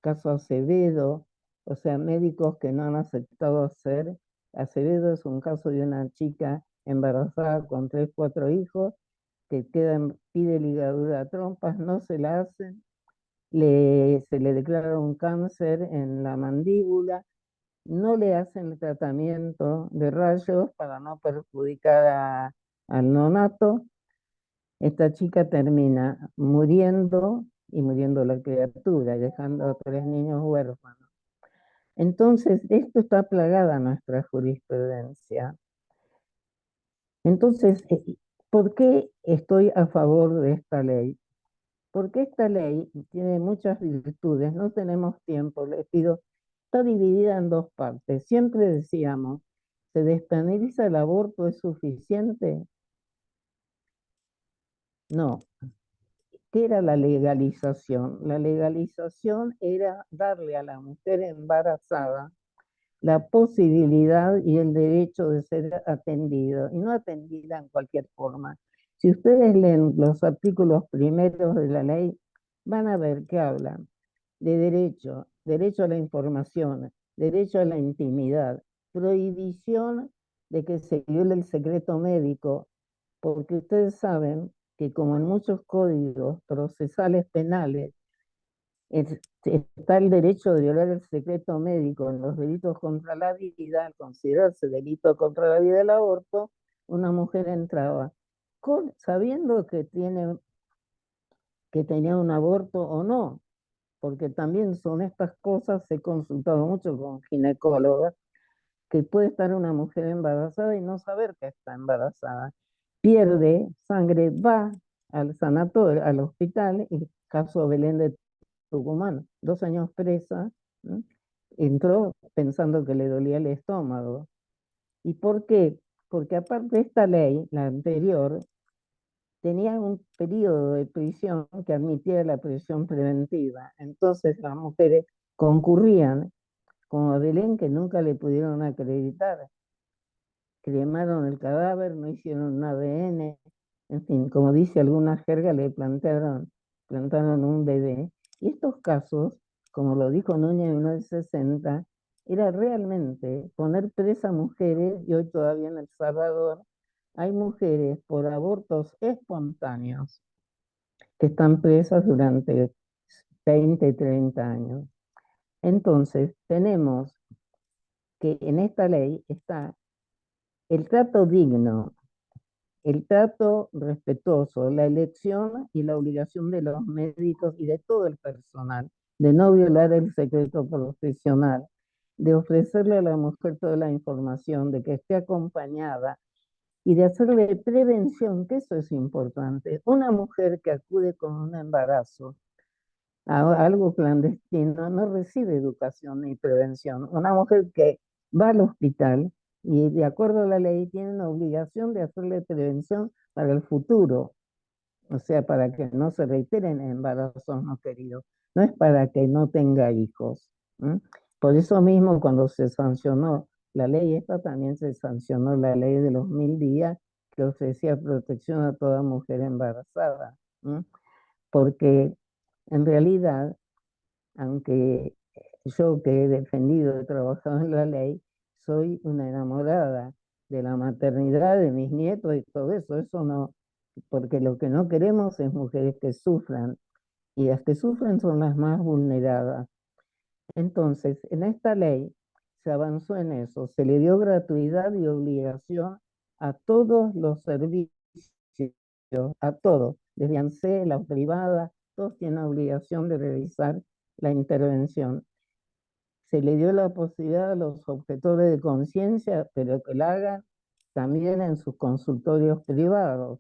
caso Acevedo, o sea, médicos que no han aceptado hacer. Acevedo es un caso de una chica embarazada con 3, 4 hijos, que pide ligadura a trompas, no se la hacen, se le declara un cáncer en la mandíbula, no le hacen el tratamiento de rayos para no perjudicar al neonato. Esta chica termina muriendo y muriendo la criatura, dejando a 3 niños huérfanos. Entonces, esto está plagada nuestra jurisprudencia. Entonces, ¿por qué estoy a favor de esta ley? Porque esta ley tiene muchas virtudes, no tenemos tiempo, les pido, está dividida en dos partes. Siempre decíamos, ¿se despenaliza el aborto? ¿Es suficiente? No. ¿Qué era la legalización? La legalización era darle a la mujer embarazada la posibilidad y el derecho de ser atendida, y no atendida en cualquier forma. Si ustedes leen los artículos primeros de la ley, van a ver que hablan de derecho, derecho a la información, derecho a la intimidad, prohibición de que se viole el secreto médico, porque ustedes saben que como en muchos códigos procesales penales, está el derecho de violar el secreto médico en los delitos contra la vida, al considerarse delito contra la vida el aborto, una mujer entraba sabiendo que tenía un aborto o no, porque también son estas cosas, he consultado mucho con ginecólogas, que puede estar una mujer embarazada y no saber que está embarazada. Pierde sangre, va al sanatorio, al hospital, el caso Belén de Tucumán, 2 años presa, ¿no? Entró pensando que le dolía el estómago. ¿Y por qué? Porque aparte de esta ley, la anterior, tenía un periodo de prisión que admitía la prisión preventiva. Entonces las mujeres concurrían, como a Belén, que nunca le pudieron acreditar. Cremaron el cadáver, no hicieron un ADN, en fin, como dice alguna jerga, le plantaron un bebé. Y estos casos, como lo dijo Núñez en 1960, era realmente poner presa a mujeres, y hoy todavía en El Salvador hay mujeres por abortos espontáneos que están presas durante 20, 30 años. Entonces, tenemos que en esta ley está el trato digno, el trato respetuoso, la elección y la obligación de los médicos y de todo el personal de no violar el secreto profesional, de ofrecerle a la mujer toda la información, de que esté acompañada y de hacerle prevención, que eso es importante. Una mujer que acude con un embarazo a algo clandestino no recibe educación ni prevención. Una mujer que va al hospital y de acuerdo a la ley tiene una obligación de hacerle prevención para el futuro, o sea, para que no se reiteren embarazos no queridos, no es para que no tenga hijos. ¿Mm? Por eso mismo cuando se sancionó la ley esta, también se sancionó la ley de los 1000 días que ofrecía protección a toda mujer embarazada. ¿Mm? Porque en realidad, aunque yo que he defendido, he trabajado en la ley, soy una enamorada de la maternidad, de mis nietos y todo eso. Eso no, porque lo que no queremos es mujeres que sufran, y las que sufren son las más vulneradas. Entonces, en esta ley se avanzó en eso, se le dio gratuidad y obligación a todos los servicios, a todos, desde ANSE, la privada, todos tienen obligación de realizar la intervención. Se le dio la posibilidad a los objetores de conciencia, pero que la hagan también en sus consultorios privados.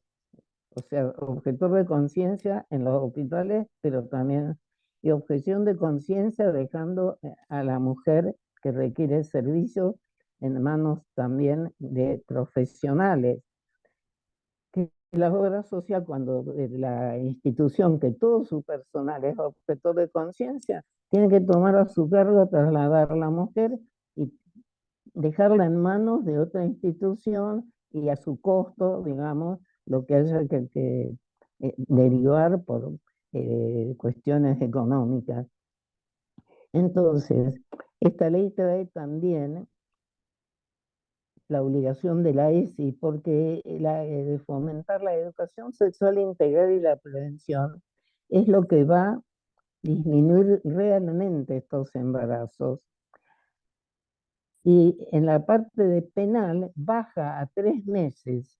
O sea, objetor de conciencia en los hospitales, pero también, y objeción de conciencia dejando a la mujer que requiere servicio en manos también de profesionales. Que la obra social, cuando la institución, que todo su personal es objetor de conciencia, tiene que tomar a su cargo trasladar a la mujer y dejarla en manos de otra institución y a su costo, digamos, lo que haya que derivar por cuestiones económicas. Entonces, esta ley trae también la obligación de la ESI, porque de fomentar la educación sexual integral y la prevención es lo que va a disminuir realmente estos embarazos. Y en la parte de penal baja a 3 meses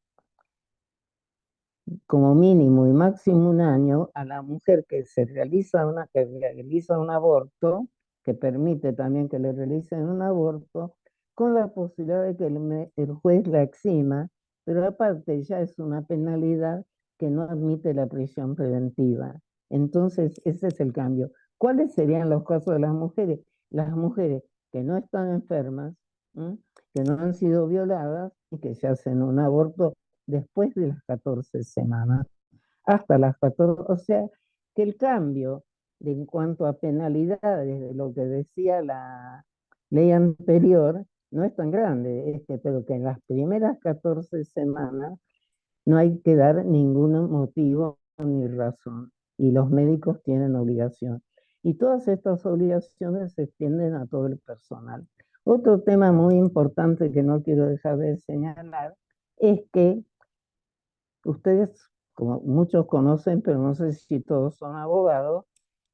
como mínimo y máximo 1 año a la mujer que realiza un aborto, que permite también que le realicen un aborto, con la posibilidad de que el juez la exima, pero aparte ya es una penalidad que no admite la prisión preventiva. Entonces, ese es el cambio. ¿Cuáles serían los casos de las mujeres? Las mujeres que no están enfermas, que no han sido violadas y que se hacen un aborto después de las 14 semanas, hasta las 14, o sea, que el cambio en cuanto a penalidades de lo que decía la ley anterior no es tan grande, pero que en las primeras 14 semanas no hay que dar ningún motivo ni razón, y los médicos tienen obligación. Y todas estas obligaciones se extienden a todo el personal. Otro tema muy importante que no quiero dejar de señalar es que ustedes, como muchos conocen, pero no sé si todos son abogados,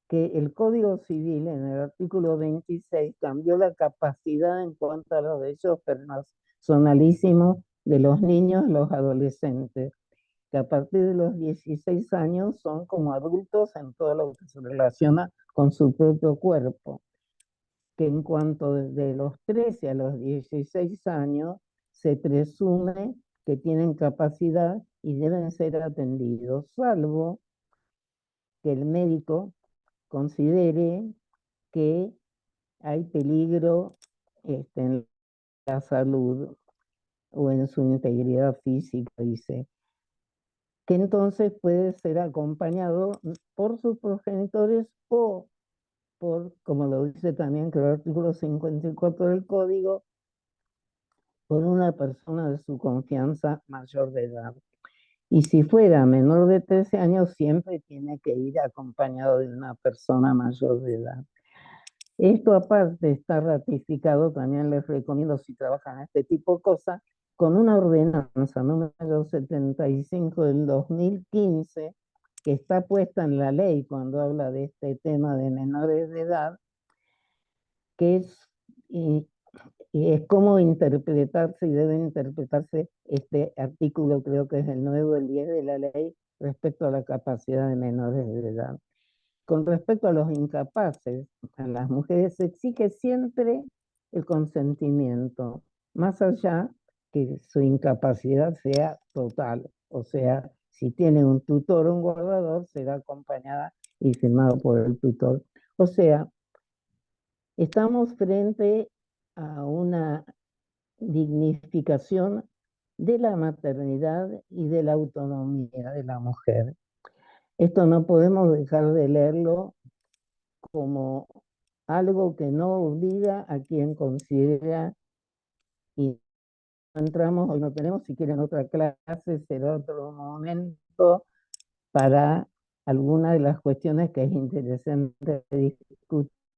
que el Código Civil en el artículo 26 cambió la capacidad en cuanto a los derechos personalísimos de los niños y los adolescentes, que a partir de los 16 años son como adultos en todo lo que se relaciona con su propio cuerpo, que en cuanto de los 13 a los 16 años se presume que tienen capacidad y deben ser atendidos, salvo que el médico considere que hay peligro en la salud o en su integridad física, dice, que entonces puede ser acompañado por sus progenitores o por, como lo dice también el artículo 54 del Código, por una persona de su confianza mayor de edad. Y si fuera menor de 13 años, siempre tiene que ir acompañado de una persona mayor de edad. Esto aparte está ratificado, también les recomiendo si trabajan este tipo de cosas, con una ordenanza número 75 del 2015, que está puesta en la ley cuando habla de este tema de menores de edad, que es cómo interpretarse y debe interpretarse este artículo, creo que es el 9 o el 10 de la ley, respecto a la capacidad de menores de edad. Con respecto a los incapaces, a las mujeres se exige siempre el consentimiento, más allá que su incapacidad sea total. O sea, si tiene un tutor o un guardador, será acompañada y firmado por el tutor. O sea, estamos frente a una dignificación de la maternidad y de la autonomía de la mujer. Esto no podemos dejar de leerlo como algo que no obliga a quien considera, y no entramos, hoy no tenemos, si quieren otra clase, será otro momento para algunas de las cuestiones que es interesante discutir,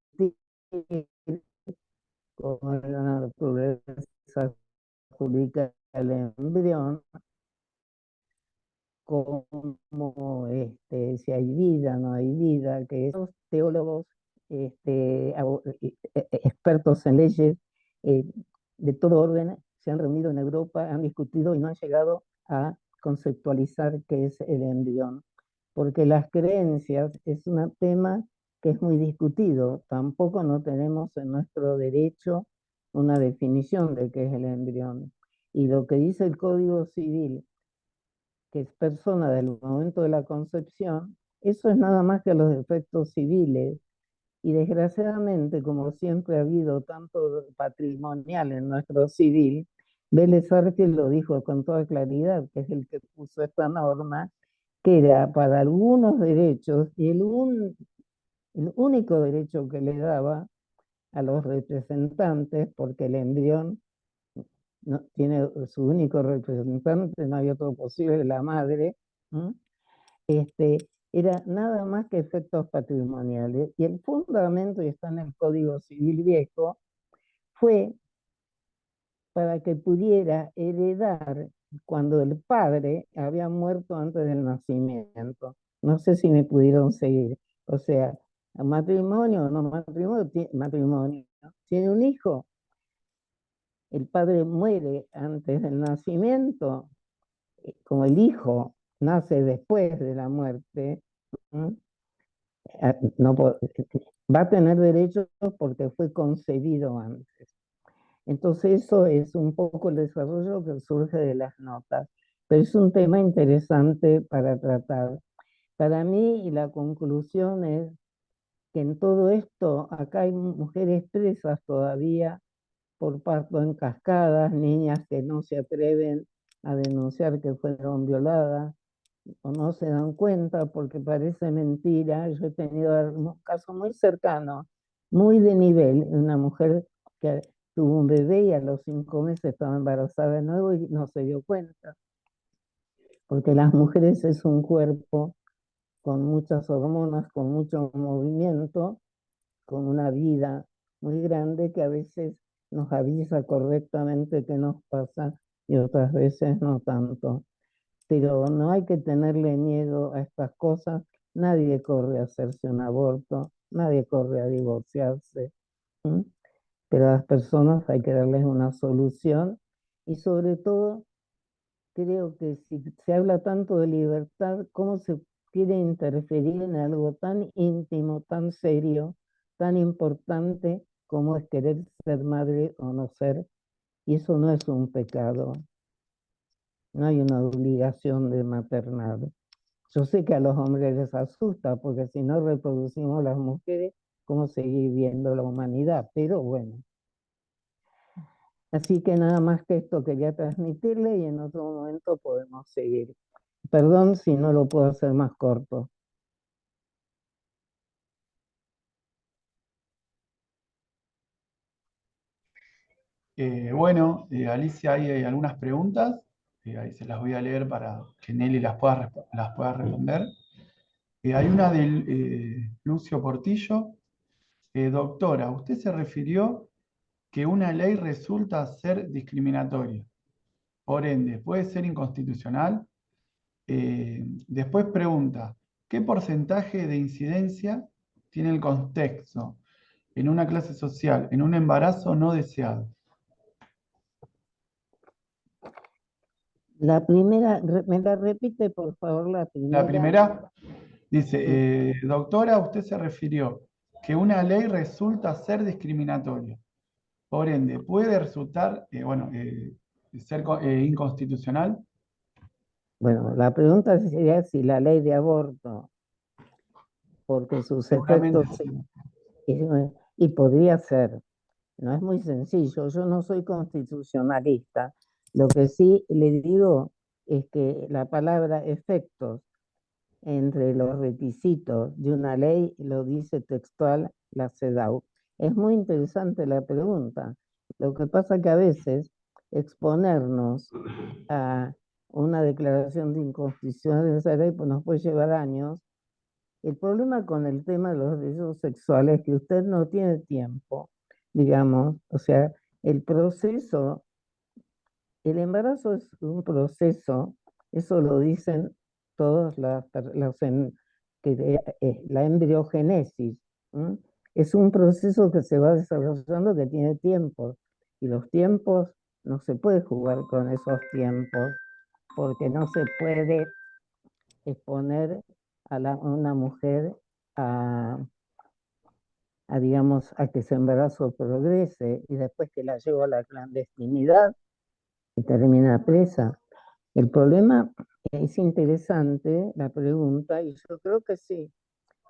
como la naturaleza jurídica del embrión, como si hay vida, no hay vida, que esos teólogos, expertos en leyes eh, de todo orden, se han reunido en Europa, han discutido y no han llegado a conceptualizar qué es el embrión, porque las creencias es un tema que es muy discutido. Tampoco no tenemos en nuestro derecho una definición de qué es el embrión. Y lo que dice el Código Civil, que es persona del momento de la concepción, eso es nada más que los efectos civiles. Y desgraciadamente, como siempre ha habido tanto patrimonial en nuestro civil, Vélez Arfield lo dijo con toda claridad, que es el que puso esta norma, que era para algunos derechos y el único derecho que le daba a los representantes, porque el embrión no, tiene su único representante, no hay otro posible, la madre, ¿m? Era nada más que efectos patrimoniales. Y el fundamento, y está en el Código Civil Viejo, fue para que pudiera heredar cuando el padre había muerto antes del nacimiento. No sé si me pudieron seguir. O sea, matrimonio o no matrimonio, matrimonio, ¿no? Tiene un hijo, el padre muere antes del nacimiento, como el hijo nace después de la muerte, ¿no? No, va a tener derechos porque fue concebido antes. Entonces eso es un poco el desarrollo que surge de las notas, pero es un tema interesante para tratar. Para mí, y la conclusión es que en todo esto, acá hay mujeres presas todavía por parto en cascadas, niñas que no se atreven a denunciar que fueron violadas o no se dan cuenta porque parece mentira. Yo he tenido un caso muy cercano, muy de nivel, una mujer que tuvo un bebé y a los 5 meses estaba embarazada de nuevo y no se dio cuenta, porque las mujeres es un cuerpo con muchas hormonas, con mucho movimiento, con una vida muy grande que a veces nos avisa correctamente qué nos pasa y otras veces no tanto. Pero no hay que tenerle miedo a estas cosas. Nadie corre a hacerse un aborto, nadie corre a divorciarse. ¿M? Pero a las personas hay que darles una solución y sobre todo creo que si se habla tanto de libertad, ¿cómo se quiere interferir en algo tan íntimo, tan serio, tan importante como es querer ser madre o no ser? Y eso no es un pecado, no hay una obligación de maternar. Yo sé que a los hombres les asusta, porque si no reproducimos las mujeres, ¿cómo seguir viendo la humanidad? Pero bueno, así que nada más que esto quería transmitirle y en otro momento podemos seguir. Perdón si no lo puedo hacer más corto. Bueno, Alicia, hay algunas preguntas, ahí se las voy a leer para que Nelly las pueda responder. Hay una del Lucio Portillo. Doctora, usted se refirió que una ley resulta ser discriminatoria, por ende, puede ser inconstitucional. Después pregunta, ¿qué porcentaje de incidencia tiene el contexto en una clase social, en un embarazo no deseado? La primera, ¿me la repite por favor la La primera? primera dice, doctora, usted se refirió que una ley resulta ser discriminatoria. Por ende, puede resultar, ser inconstitucional. Bueno, la pregunta sería si la ley de aborto, porque sus Seguramente efectos, sí. y podría ser, no es muy sencillo, yo no soy constitucionalista, lo que sí le digo es que la palabra efectos entre los requisitos de una ley lo dice textual la CEDAW. Es muy interesante la pregunta. Lo que pasa que a veces exponernos a una declaración de inconstitucionalidad de esa ley pues nos puede llevar años. El problema con el tema de los derechos sexuales es que usted no tiene tiempo, digamos, o sea, el proceso, el embarazo es un proceso, eso lo dicen todos la embriogénesis. ¿M? Es un proceso que se va desarrollando que tiene tiempos, y los tiempos no se puede jugar con esos tiempos, porque no se puede exponer a una mujer a, digamos, a que su embarazo progrese y después que la lleva a la clandestinidad y termina presa. El problema es interesante, la pregunta, y yo creo que sí,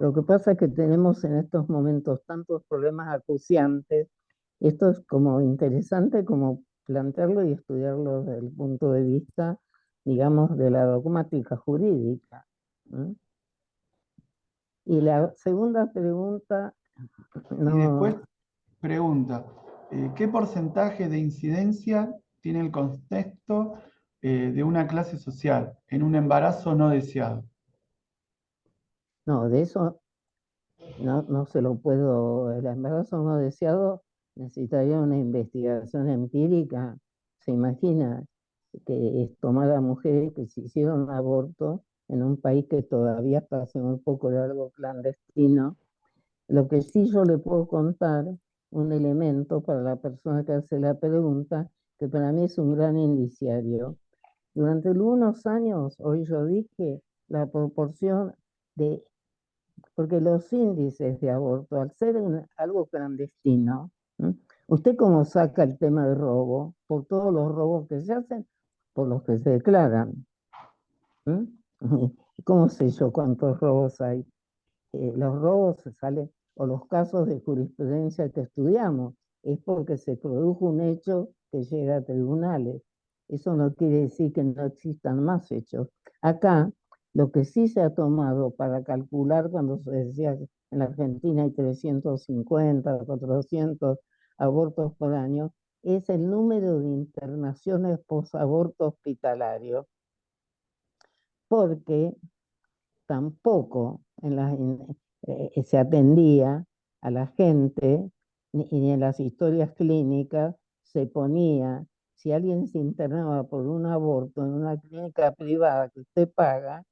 Lo que pasa es que tenemos en estos momentos tantos problemas acuciantes. Esto es como interesante como plantearlo y estudiarlo desde el punto de vista, digamos, de la dogmática jurídica. ¿Mm? Y la segunda pregunta, Y después no, pregunta, ¿qué porcentaje de incidencia tiene el contexto de una clase social en un embarazo no deseado? no, de eso no se lo puedo, el embarazo no deseado necesitaría una investigación empírica. Se imagina que es tomar a mujeres que se hicieron aborto en un país que todavía está hace un poco de algo clandestino. Lo que sí yo le puedo contar, un elemento para la persona que hace la pregunta, que para mí es un gran indiciario. Durante algunos años, hoy yo dije, la proporción de, porque los índices de aborto, al ser algo clandestino, ¿m? ¿Usted cómo saca el tema de robo? Por todos los robos que se hacen, por los que se declaran. ¿M? ¿Cómo sé yo cuántos robos hay? Los robos se salen, o los casos de jurisprudencia que estudiamos, es porque se produjo un hecho que llega a tribunales. Eso no quiere decir que no existan más hechos. Acá, lo que sí se ha tomado para calcular cuando se decía que en la Argentina hay 350, 400 abortos por año, es el número de internaciones posaborto hospitalario, porque tampoco se atendía a la gente, ni en las historias clínicas se ponía, si alguien se internaba por un aborto en una clínica privada que usted paga,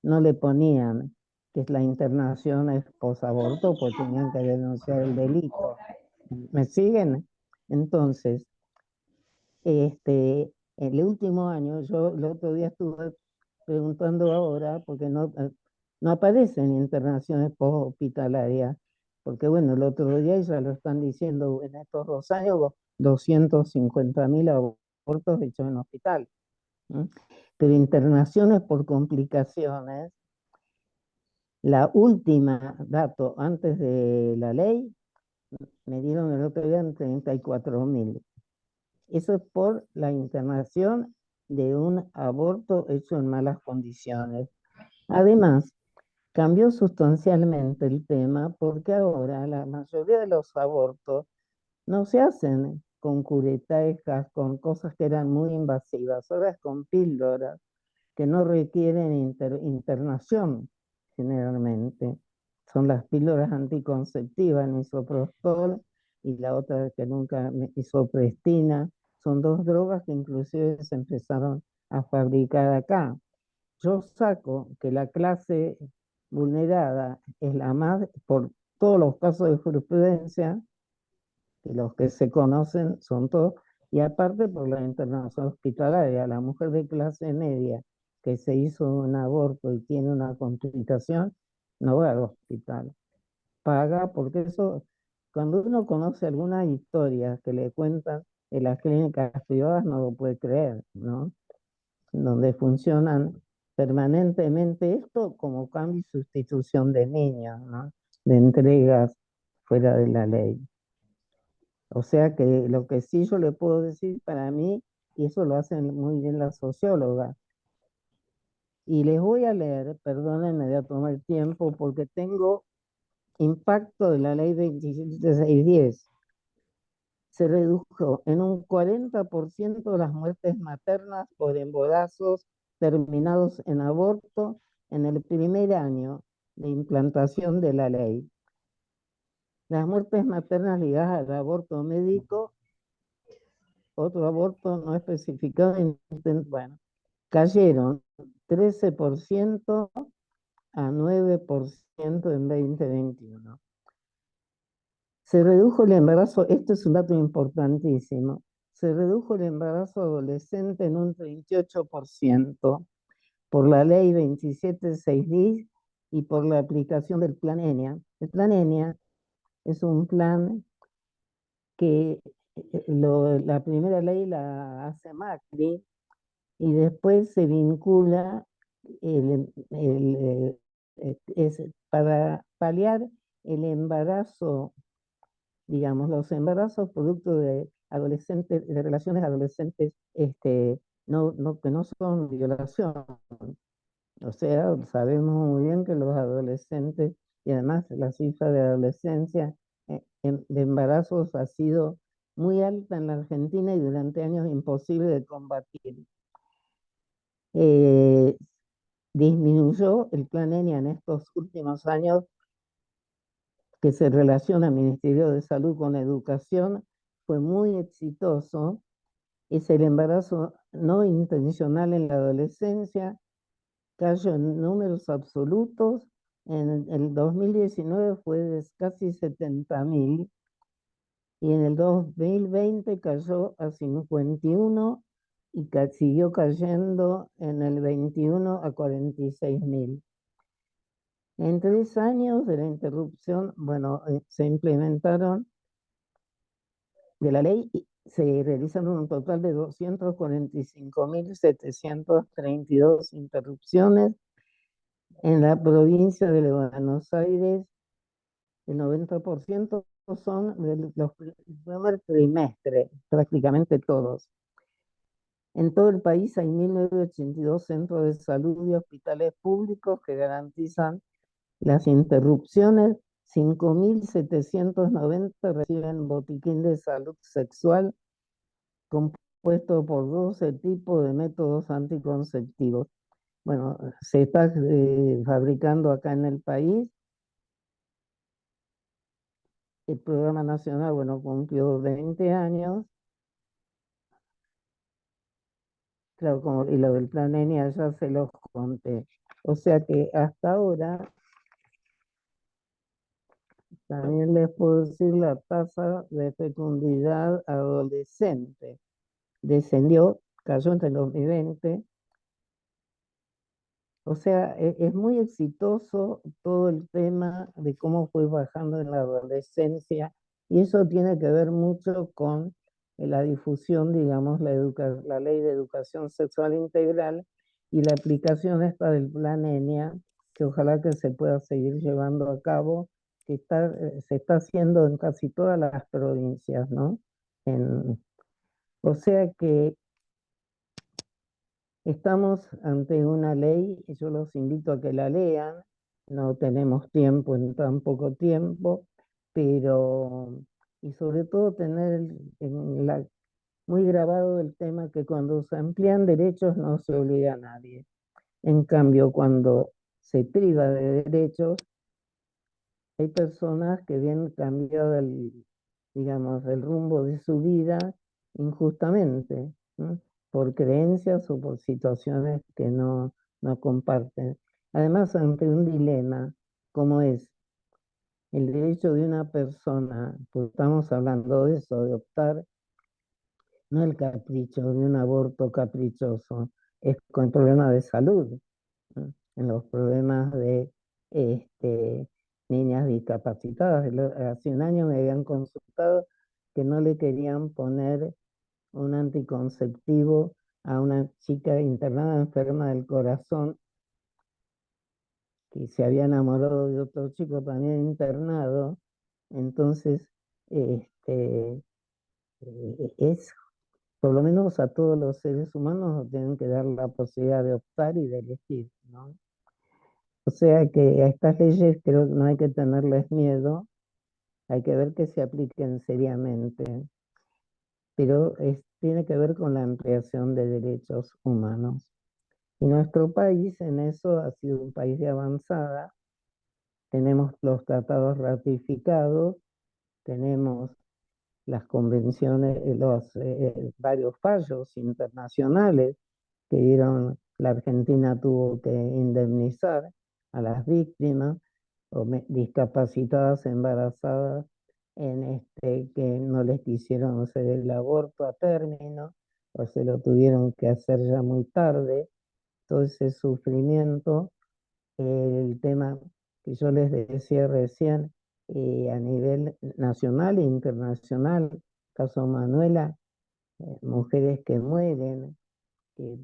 no le ponían que la internación es posaborto, pues tenían que denunciar el delito. ¿Me siguen? Entonces, el último año, yo el otro día estuve preguntando ahora, porque no aparecen internaciones post-hospitalarias, porque bueno, el otro día ya lo están diciendo, en estos 2 años, 250.000 abortos hechos en hospital. ¿M? Pero internaciones por complicaciones, la última dato antes de la ley, me dieron el otro día en 34.000. Eso es por la internación de un aborto hecho en malas condiciones. Además, cambió sustancialmente el tema porque ahora la mayoría de los abortos no se hacen con curetejas, con cosas que eran muy invasivas, ahora es con píldoras que no requieren internación generalmente. Son las píldoras anticonceptivas, misoprostol y la otra que nunca, misoprestina. Son dos drogas que inclusive se empezaron a fabricar acá. Yo saco que la clase vulnerada es la más, por todos los casos de jurisprudencia, que los que se conocen son todos, y aparte por la internación hospitalaria, la mujer de clase media que se hizo un aborto y tiene una complicación, no va al hospital, paga, porque eso, cuando uno conoce algunas historias que le cuentan en las clínicas privadas, no lo puede creer, ¿no? Donde funcionan permanentemente esto como cambio y sustitución de niños, ¿no? De entregas fuera de la ley. O sea que lo que sí yo le puedo decir para mí, y eso lo hacen muy bien las sociólogas, y les voy a leer, perdónenme, voy a tomar tiempo porque tengo impacto de la ley 27610. Se redujo en un 40% las muertes maternas por embarazos terminados en aborto en el primer año de implantación de la ley. Las muertes maternas ligadas al aborto médico, otro aborto no especificado, bueno, cayeron 13% a 9% en 2021. Se redujo el embarazo, esto es un dato importantísimo, se redujo el embarazo adolescente en un 38% por la ley 27610 y por la aplicación del Plan ENIA. El Plan ENIA es un plan que la primera ley la hace Macri y después se vincula es para paliar el embarazo, digamos, los embarazos producto de adolescentes, de relaciones adolescentes, que no son violación. O sea, sabemos muy bien que los adolescentes, y además la cifra de adolescencia, de embarazos ha sido muy alta en la Argentina y durante años imposible de combatir. Disminuyó el Plan ENIA en estos últimos años, que se relaciona al Ministerio de Salud con educación, fue muy exitoso. Es el embarazo no intencional en la adolescencia, cayó en números absolutos. En el 2019 fue de casi 70.000 y en el 2020 cayó a 51 y siguió cayendo en el 21 a 46.000. En 3 años de la interrupción, bueno, se implementaron de la ley, se realizaron un total de 245.732 interrupciones. En la provincia de Buenos Aires, el 90% son del primer trimestre, prácticamente todos. En todo el país hay 1.982 centros de salud y hospitales públicos que garantizan las interrupciones. 5.790 reciben botiquín de salud sexual compuesto por 12 tipos de métodos anticonceptivos. Bueno, se está fabricando acá en el país. El programa nacional, bueno, cumplió 20 años. Claro, y lo del plan ENIA ya se los conté. O sea que hasta ahora, también les puedo decir, la tasa de fecundidad adolescente descendió, cayó entre el 2020. O sea, es muy exitoso todo el tema de cómo fue bajando en la adolescencia, y eso tiene que ver mucho con la difusión, digamos, la ley de educación sexual integral y la aplicación esta del plan ENIA, que ojalá que se pueda seguir llevando a cabo, que se está haciendo en casi todas las provincias, ¿no? O sea que estamos ante una ley, y yo los invito a que la lean. No tenemos tiempo en tan poco tiempo, pero, y sobre todo tener muy grabado el tema que cuando se amplían derechos no se obliga a nadie. En cambio, cuando se priva de derechos, hay personas que vienen cambiado digamos, el rumbo de su vida injustamente, ¿no? Por creencias o por situaciones que no comparten. Además, ante un dilema como es el derecho de una persona, pues estamos hablando de eso, de optar, no el capricho de un aborto caprichoso, es con el problema de salud, ¿no? En los problemas de niñas discapacitadas. Hace un año me habían consultado que no le querían poner un anticonceptivo a una chica internada enferma del corazón que se había enamorado de otro chico también internado. Entonces, es, por lo menos a todos los seres humanos nos tienen que dar la posibilidad de optar y de elegir, ¿no? O sea que a estas leyes creo que no hay que tenerles miedo, hay que ver que se apliquen seriamente, pero tiene que ver con la ampliación de derechos humanos. Y nuestro país en eso ha sido un país de avanzada. Tenemos los tratados ratificados, tenemos las convenciones, varios fallos internacionales que la Argentina tuvo que indemnizar a las víctimas o discapacitadas embarazadas que no les quisieron hacer el aborto a término o se lo tuvieron que hacer ya muy tarde. Todo ese sufrimiento, el tema que yo les decía recién, a nivel nacional e internacional, caso Manuela, mujeres que mueren, que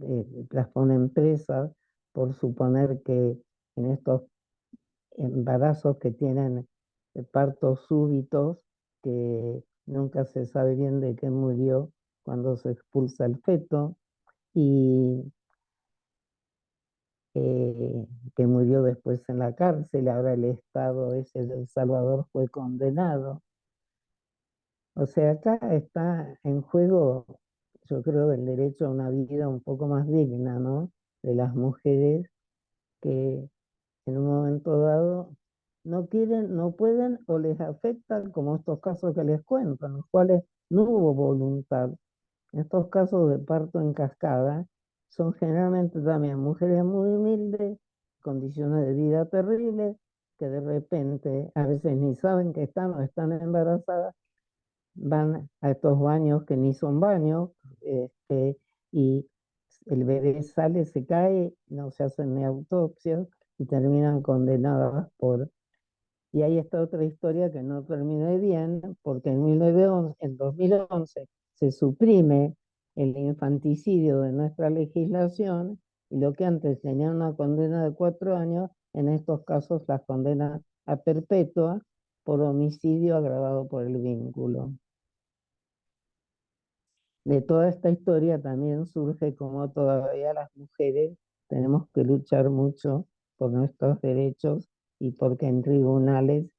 las ponen presas por suponer que en estos embarazos que tienen partos súbitos, que nunca se sabe bien de qué murió cuando se expulsa el feto, y que murió después en la cárcel. Ahora el Estado ese de El Salvador fue condenado. O sea, acá está en juego, yo creo, el derecho a una vida un poco más digna, ¿no? De las mujeres que en un momento dado no quieren, no pueden o les afectan, como estos casos que les cuento, en los cuales no hubo voluntad. Estos casos de parto en cascada son generalmente también mujeres muy humildes, condiciones de vida terribles, que de repente a veces ni saben que están o están embarazadas, van a estos baños que ni son baños, y el bebé sale, se cae, no se hacen ni autopsias y terminan condenadas por... Y ahí está otra historia que no terminé bien, porque en 2011 se suprime el infanticidio de nuestra legislación, y lo que antes tenía una condena de 4 años, en estos casos las condena a perpetua por homicidio agravado por el vínculo. De toda esta historia también surge como todavía las mujeres tenemos que luchar mucho por nuestros derechos y porque en tribunales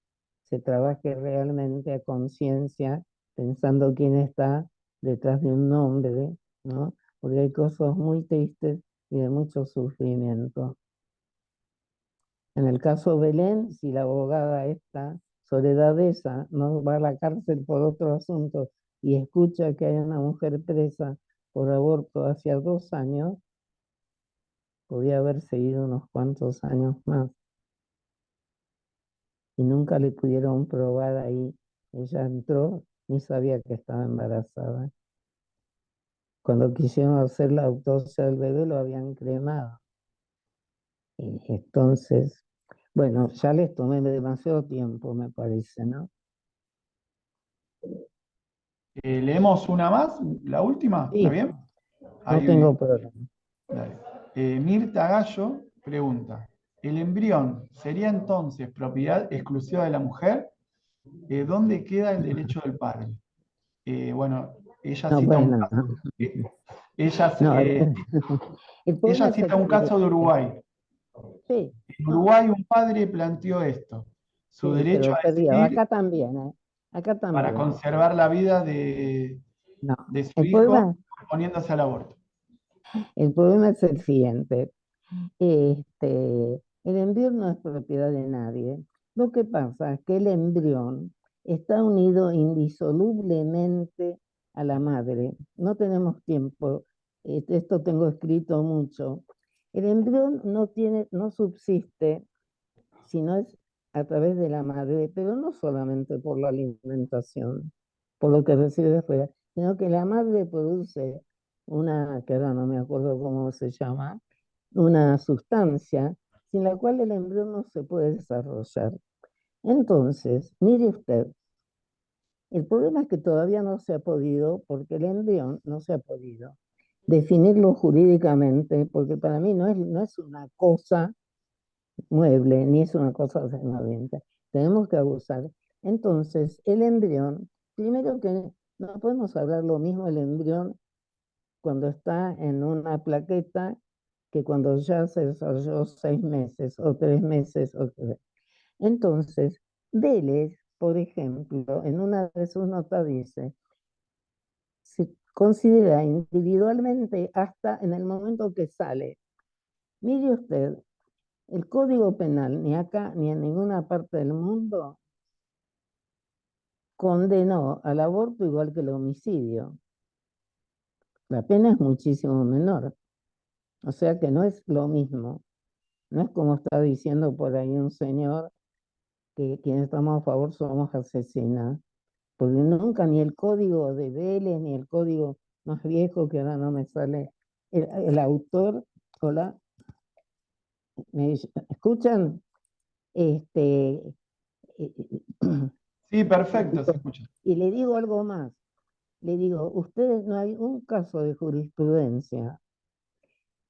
se trabaje realmente a conciencia, pensando quién está detrás de un nombre, ¿no? Porque hay cosas muy tristes y de mucho sufrimiento. En el caso Belén, si la abogada esta, Soledad esa, no va a la cárcel por otro asunto y escucha que hay una mujer presa por aborto hace 2 años, podía haber seguido unos cuantos años más. Y nunca le pudieron probar ahí. Ella entró, ni sabía que estaba embarazada. Cuando quisieron hacer la autopsia del bebé, lo habían cremado. Y entonces, bueno, ya les tomé demasiado tiempo, me parece, ¿no? ¿Leemos una más? ¿La última? ¿Está Sí, bien? no tengo problema. Dale. Mirta Gallo pregunta, ¿el embrión sería entonces propiedad exclusiva de la mujer? ¿Dónde queda el derecho del padre? Bueno, ella No, cita un bueno, caso, ella, no, el ella problema es cita un caso de Uruguay. sí, En Uruguay un padre planteó esto, su sí, derecho pero a perdió. decidir Acá también, ¿eh? Acá para también. conservar la vida de No, su el hijo problema, oponiéndose al aborto. el problema es el siguiente. El embrión no es propiedad de nadie. Lo que pasa es que el embrión está unido indisolublemente a la madre. No tenemos tiempo. Esto tengo escrito mucho. El embrión no subsiste si no es a través de la madre, pero no solamente por la alimentación, por lo que recibe de fuera, sino que la madre produce una, que ahora no me acuerdo cómo se llama, una sustancia sin la cual el embrión no se puede desarrollar. Entonces, mire usted, el problema es que todavía no se ha podido, porque el embrión no se ha podido definirlo jurídicamente, porque para mí no es una cosa mueble, ni es una cosa semiventa. Tenemos que abusar. Entonces, el embrión, primero que no podemos hablar lo mismo del embrión cuando está en una plaqueta que cuando ya se desarrolló 6 meses o 3 meses. Entonces, Vélez, por ejemplo, en una de sus notas dice, se considera individualmente hasta en el momento que sale. Mire usted, el Código Penal, ni acá ni en ninguna parte del mundo, condenó al aborto igual que el homicidio. La pena es muchísimo menor. O sea que no es lo mismo. No es como está diciendo por ahí un señor que quienes estamos a favor somos asesinas. Porque nunca ni el código de Vélez, ni el código más viejo, que ahora no me sale, el autor, hola, ¿me escuchan? Este, Sí, perfecto, se escucha. y le digo algo más. Le digo, ustedes no hay un caso de jurisprudencia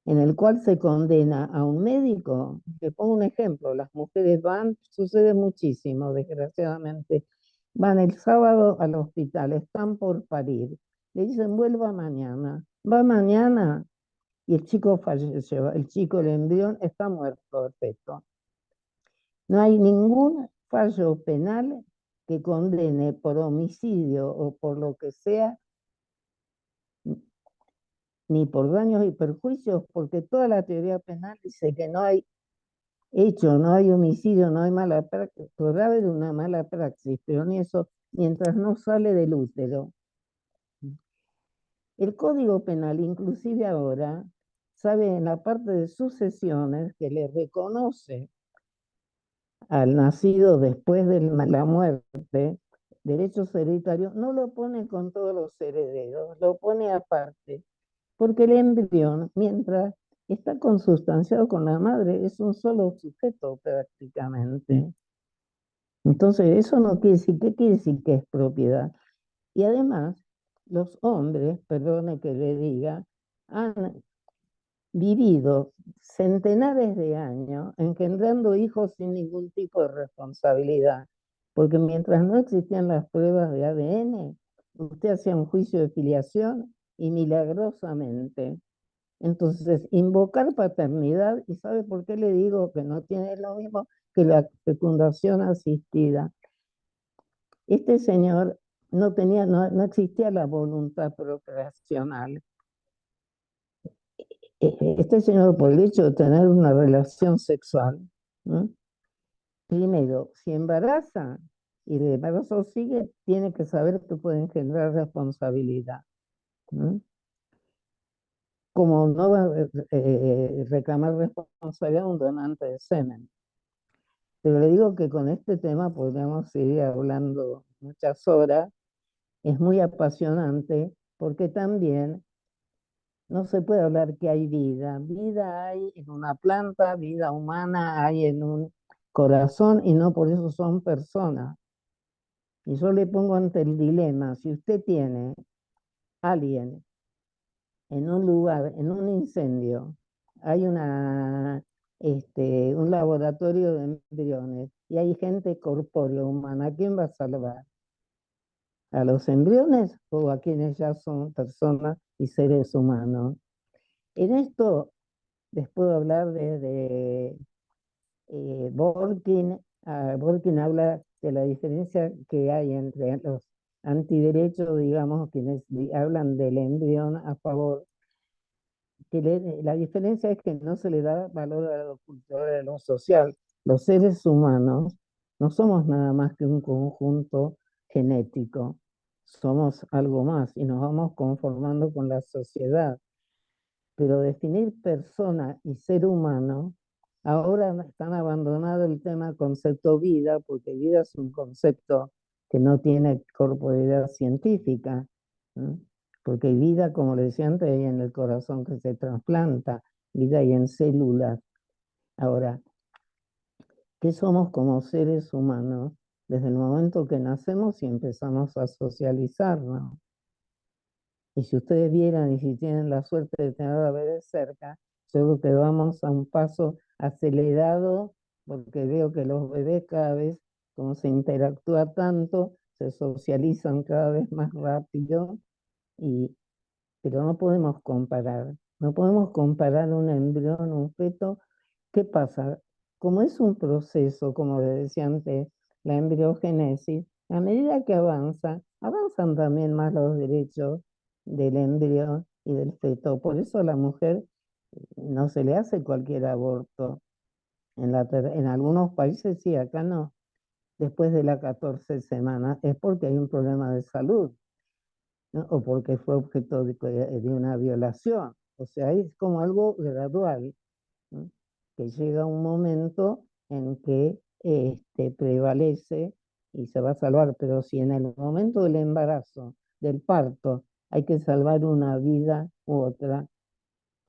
en el cual se condena a un médico. Le pongo un ejemplo, las mujeres van, sucede muchísimo, desgraciadamente, van el sábado al hospital, están por parir, le dicen vuelva mañana, va mañana y el chico falleció, el chico, el embrión, está muerto el feto. No hay ningún fallo penal que condene por homicidio o por lo que sea, ni por daños y perjuicios, porque toda la teoría penal dice que no hay hecho, no hay homicidio, no hay mala praxis, podrá haber una mala praxis, pero ni eso, mientras no sale del útero. El Código Penal, inclusive ahora, sabe en la parte de sucesiones que le reconoce al nacido después de la muerte derechos hereditarios, no lo pone con todos los herederos, lo pone aparte, porque el embrión, mientras está consustanciado con la madre, es un solo sujeto prácticamente. Entonces, eso no quiere decir, ¿qué quiere decir que es propiedad? Y además, los hombres, perdone que le diga, han vivido centenares de años engendrando hijos sin ningún tipo de responsabilidad, porque mientras no existían las pruebas de ADN, usted hacía un juicio de filiación y milagrosamente. Entonces, invocar paternidad, ¿y sabe por qué le digo que no tiene lo mismo que la fecundación asistida? Este señor no existía la voluntad procreacional. Este señor, por el hecho de tener una relación sexual, ¿no? Primero, si embaraza y el embarazo sigue, tiene que saber que puede engendrar responsabilidad, ¿no? Como no va a reclamar responsabilidad a un donante de semen. Pero le digo que con este tema podríamos seguir hablando muchas horas. Es muy apasionante porque también no se puede hablar que hay vida. Vida hay en una planta, vida humana hay en un corazón y no por eso son personas. Y yo le pongo ante el dilema, si usted tiene alguien en un lugar, en un incendio, hay un laboratorio de embriones y hay gente corpórea humana, ¿a quién va a salvar? ¿A los embriones o a quienes ya son personas y seres humanos? En esto les puedo hablar de Borkin. Borkin habla de la diferencia que hay entre los antiderechos, digamos, quienes hablan del embrión a favor, que la diferencia es que no se le da valor a lo cultural, a lo social. Los seres humanos no somos nada más que un conjunto genético, somos algo más y nos vamos conformando con la sociedad. Pero definir persona y ser humano, ahora están abandonado el tema concepto vida, porque vida es un concepto que no tiene corporeidad científica, ¿no? Porque vida, como le decía antes, hay en el corazón que se trasplanta, vida hay en células. Ahora, ¿qué somos como seres humanos? Desde el momento que nacemos y empezamos a socializarnos. Y si ustedes vieran y si tienen la suerte de tener a bebés cerca, yo creo que vamos a un paso acelerado, porque veo que los bebés cada vez, como se interactúa tanto, se socializan cada vez más rápido, pero no podemos comparar. No podemos comparar un embrión, un feto. ¿Qué pasa? Como es un proceso, como le decía antes, la embriogénesis, a medida que avanza, avanzan también más los derechos del embrión y del feto. Por eso a la mujer no se le hace cualquier aborto. En algunos países sí, acá no. Después de las 14 semanas, es porque hay un problema de salud, ¿no? O porque fue objeto de una violación. O sea, es como algo gradual, ¿no? Que llega un momento en que prevalece y se va a salvar, pero si en el momento del embarazo, del parto, hay que salvar una vida u otra,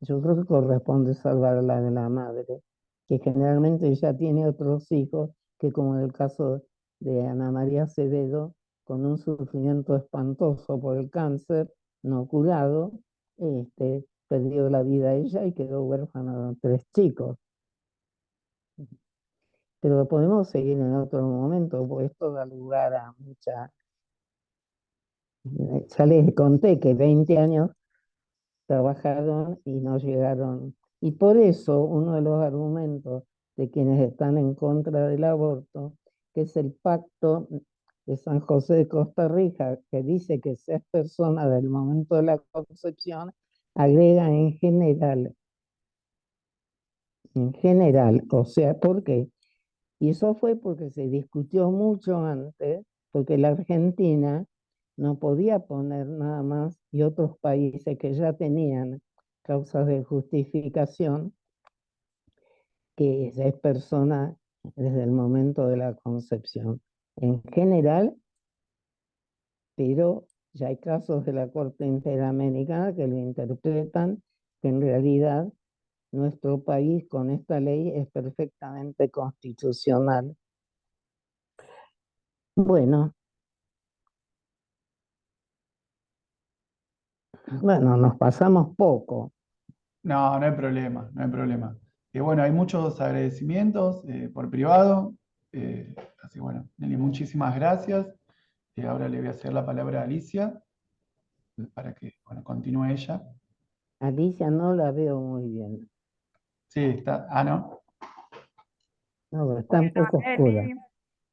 yo creo que corresponde salvar la de la madre, que generalmente ya tiene otros hijos, que como en el caso de Ana María Acevedo, con un sufrimiento espantoso por el cáncer no curado, perdió la vida ella y quedó huérfana de 3 chicos. Pero podemos seguir en otro momento, porque esto da lugar a mucha... Ya les conté que 20 años trabajaron y no llegaron. Y por eso uno de los argumentos de quienes están en contra del aborto, que es el pacto de San José de Costa Rica, que dice que si es persona del momento de la concepción, agrega en general, o sea, ¿por qué? Y eso fue porque se discutió mucho antes, porque la Argentina no podía poner nada más y otros países que ya tenían causas de justificación, que ya es persona desde el momento de la concepción. En general, pero ya hay casos de la Corte Interamericana que lo interpretan que en realidad nuestro país con esta ley es perfectamente constitucional. Bueno, nos pasamos poco. No, no hay problema, no hay problema. Bueno, hay muchos agradecimientos por privado. Así bueno, Nelly, muchísimas gracias. Ahora le voy a hacer la palabra a Alicia para que bueno, continúe ella. Alicia no la veo muy bien. Sí, está. Ah, no. No, está un Bueno, poco oscura.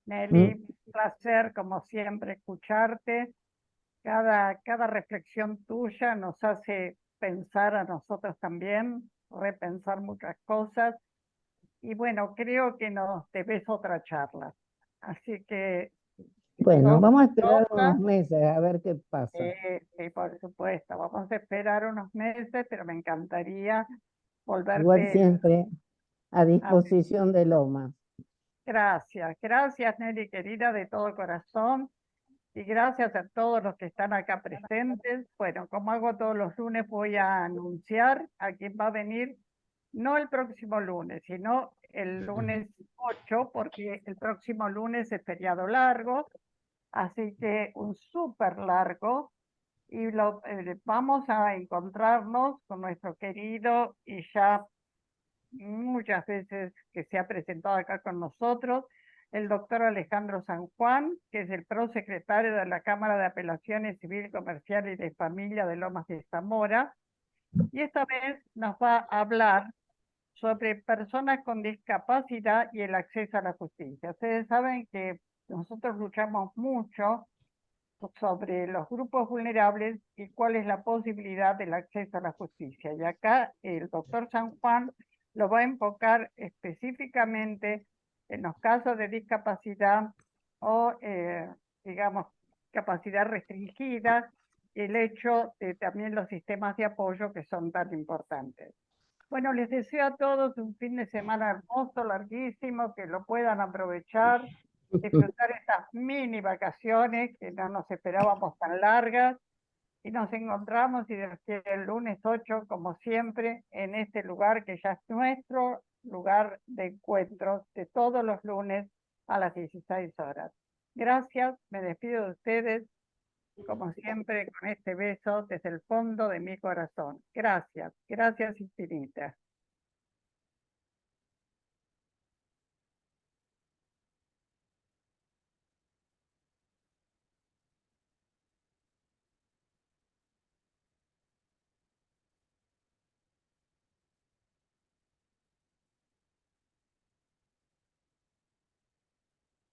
Nelly, placer como siempre escucharte. Cada reflexión tuya nos hace pensar a nosotros también, repensar muchas cosas. Y bueno, creo que nos debes otra charla. Así que Bueno, sos vamos a esperar gustosa. unos meses a ver qué pasa. Sí, por supuesto, vamos a esperar unos meses, pero me encantaría Igual volverte siempre a a ver. disposición de Lomas. Gracias Nelly querida, de todo corazón. Y gracias a todos los que están acá presentes. Bueno, como hago todos los lunes, voy a anunciar a quién va a venir, no el próximo lunes, sino el lunes 8, porque el próximo lunes es feriado largo, así que un súper largo. Y vamos a encontrarnos con nuestro querido y ya muchas veces que se ha presentado acá con nosotros, el doctor Alejandro San Juan, que es el prosecretario de la Cámara de Apelaciones Civil, Comercial y de Familia de Lomas de Zamora, y esta vez nos va a hablar sobre personas con discapacidad y el acceso a la justicia. Ustedes saben que nosotros luchamos mucho sobre los grupos vulnerables y cuál es la posibilidad del acceso a la justicia. Y acá el doctor San Juan lo va a enfocar específicamente en los casos de discapacidad o, digamos, capacidad restringida, y el hecho de también los sistemas de apoyo que son tan importantes. Bueno, les deseo a todos un fin de semana hermoso, larguísimo, que lo puedan aprovechar, disfrutar estas mini vacaciones que no nos esperábamos tan largas, y nos encontramos, si Dios quiere, el lunes 8, como siempre, en este lugar que ya es nuestro lugar de encuentro de todos los lunes a las 16 horas. Gracias, me despido de ustedes, como siempre, con este beso desde el fondo de mi corazón. Gracias, gracias infinitas.